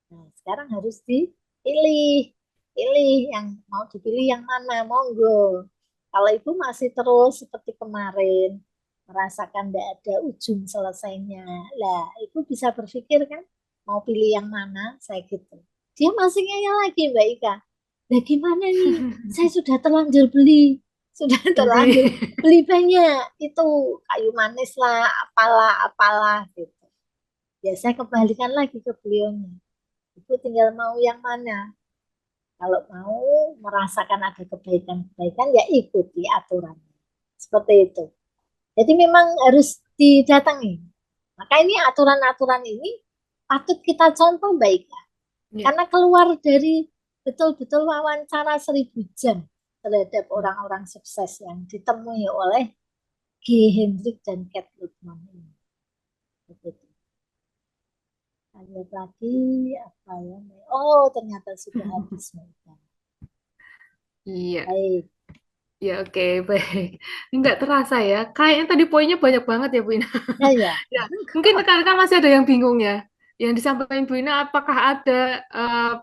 Nah, sekarang harus dipilih. Pilih yang mau dipilih yang mana, monggo. Kalau ibu masih terus seperti kemarin, merasakan tidak ada ujung selesainya. Lah, ibu bisa berpikir kan, mau pilih yang mana, saya gitu. Dia masih ngeyel lagi, Mbak Ika. Nah, gimana nih? Saya sudah terlanjur beli. Sudah Beli. terlanjur beli banyak. Itu kayu manis lah, apalah, apalah gitu. Ya, saya kembalikan lagi ke beliaunya. Ibu tinggal mau yang mana. Kalau mau merasakan ada kebaikan-kebaikan, ya ikuti aturannya. Seperti itu. Jadi memang harus didatangi. Maka ini aturan-aturan ini patut kita contoh baik. Ya. Karena keluar dari betul-betul wawancara 1.000 jam terhadap orang-orang sukses yang ditemui oleh G. Hendrik dan Cat Lutman ini. Begitu. Lihat lagi apa ya? Oh, ternyata sudah habis mereka. Iya. Baik. Ya, oke, baik. Nggak terasa ya. Kayaknya tadi poinnya banyak banget ya, Bu Ina. Ya, ya. Ya, mungkin rekan-rekan masih ada yang bingung ya. Yang disampaikan Bu Ina, apakah ada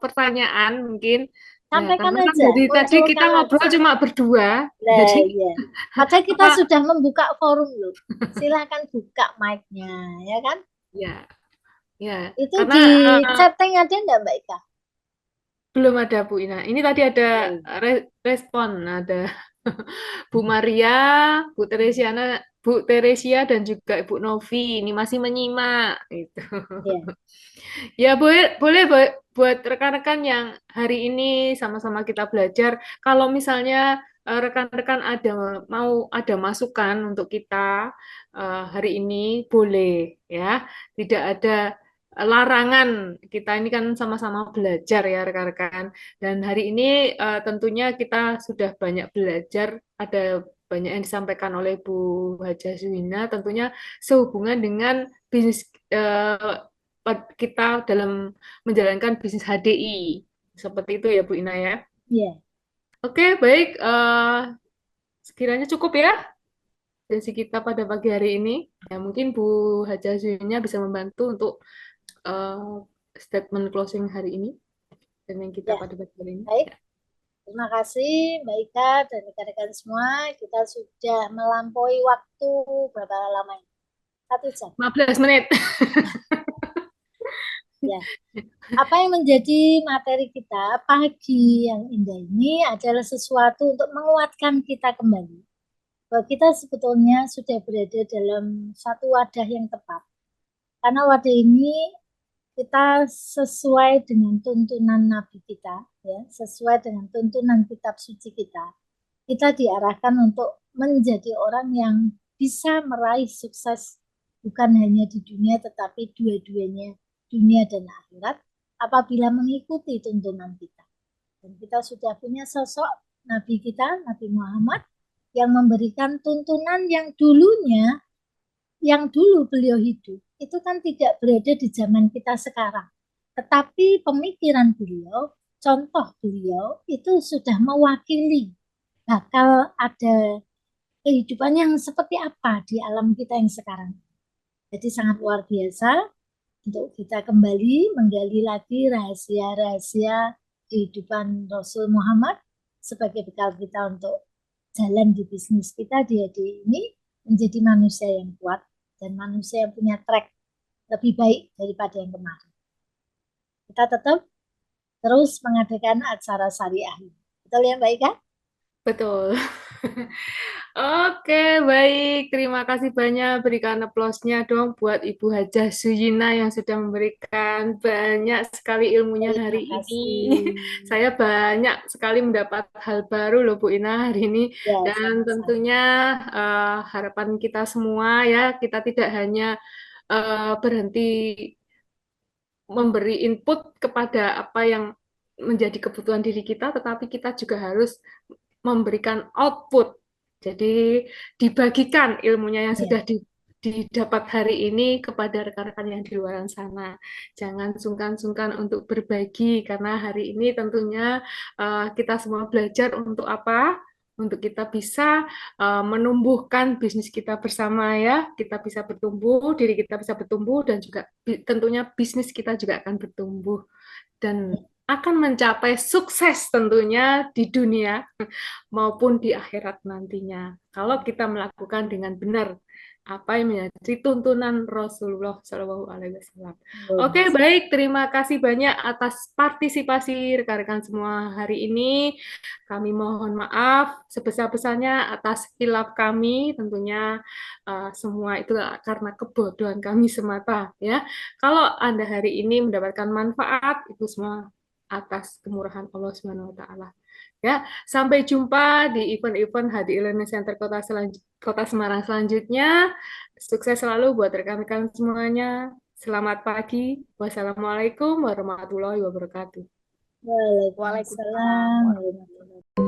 pertanyaan mungkin? Ya, Sampaikan karena kan aja, dari tadi kita munculkan ngobrol aja. cuma berdua. Lah, Jadi, ya. Padahal kita apa? sudah membuka forum loh. Silahkan buka mic-nya, ya kan? Ya, ya. Itu Karena di chatting ada enggak, Mbak Ika? belum ada Bu Ina. Ini tadi ada Oh. respon, ada Bu Maria, Bu Teresiana, Bu Teresia dan juga Ibu Novi. Ini masih menyimak. Itu. Ya, Ya, boleh, boleh buat rekan-rekan yang hari ini sama-sama kita belajar. Kalau misalnya rekan-rekan mau ada masukan untuk kita hari ini, boleh ya. Tidak ada larangan. Kita ini kan sama-sama belajar ya rekan-rekan. Dan hari ini tentunya kita sudah banyak belajar. Ada banyak yang disampaikan oleh Bu Haja Suhina. Tentunya sehubungan dengan bisnis kita dalam menjalankan bisnis HDI. Seperti itu ya Bu Ina ya. ya, Oke, baik. Sekiranya cukup ya sesi kita pada pagi hari ini. Ya, mungkin Bu Haja Zunya bisa membantu untuk eh, statement closing hari ini dan yang kita ya. pada pagi hari ini. Baik. Ya. Terima kasih Mbak Ika dan rekan-rekan semua. Kita sudah melampaui waktu berapa lama ini? 1 jam. 15 menit. Ya. Apa yang menjadi materi kita pagi yang indah ini adalah sesuatu untuk menguatkan kita kembali. Bahwa kita sebetulnya sudah berada dalam satu wadah yang tepat. Karena wadah ini kita sesuai dengan tuntunan Nabi kita, ya, sesuai dengan tuntunan kitab suci kita. Kita diarahkan untuk menjadi orang yang bisa meraih sukses bukan hanya di dunia tetapi dua-duanya, dunia dan akhirat, apabila mengikuti tuntunan kita. Dan kita sudah punya sosok Nabi kita, Nabi Muhammad, yang memberikan tuntunan yang dulu beliau hidup, itu kan tidak berada di zaman kita sekarang. Tetapi pemikiran beliau, contoh beliau, itu sudah mewakili bakal ada kehidupan yang seperti apa di alam kita yang sekarang. Jadi sangat luar biasa untuk kita kembali menggali lagi rahasia-rahasia kehidupan Rasul Muhammad sebagai bekal kita untuk jalan di bisnis kita di hari ini menjadi manusia yang kuat dan manusia yang punya track lebih baik daripada yang kemarin. Kita tetap terus mengadakan acara syariah. Betul ya Mbak Ika? Betul. Oke, baik. Terima kasih banyak. Berikan aplausnya dong buat Ibu Hajah Suyina yang sudah memberikan banyak sekali ilmunya Terima hari ini. kasih. Saya banyak sekali mendapat hal baru loh Bu Ina hari ini. Ya, Dan sama-sama. tentunya harapan kita semua ya, kita tidak hanya berhenti memberi input kepada apa yang menjadi kebutuhan diri kita, tetapi kita juga harus memberikan output. Jadi dibagikan ilmunya yang Ya, sudah didapat hari ini kepada rekan-rekan yang di luar sana. Jangan sungkan-sungkan untuk berbagi, karena hari ini tentunya kita semua belajar untuk apa? Untuk kita bisa menumbuhkan bisnis kita bersama ya, kita bisa bertumbuh, diri kita bisa bertumbuh, dan juga tentunya bisnis kita juga akan bertumbuh dan akan mencapai sukses tentunya di dunia maupun di akhirat nantinya. Kalau kita melakukan dengan benar apa yang menjadi tuntunan Rasulullah Shallallahu Alaihi Wasallam. Oke, baik. Terima kasih banyak atas partisipasi rekan-rekan semua hari ini. Kami mohon maaf sebesar-besarnya atas hilaf kami. Tentunya semua itu karena kebodohan kami semata, ya. Kalau Anda hari ini mendapatkan manfaat, itu semua atas kemurahan Allah Subhanahu wa taala. Ya, sampai jumpa di event-event Hadi Learning Center Kota Semarang selanjutnya. Sukses selalu buat rekan-rekan semuanya. Selamat pagi. Wassalamualaikum warahmatullahi wabarakatuh. Waalaikumsalam Waalaikumsalam. warahmatullahi wabarakatuh.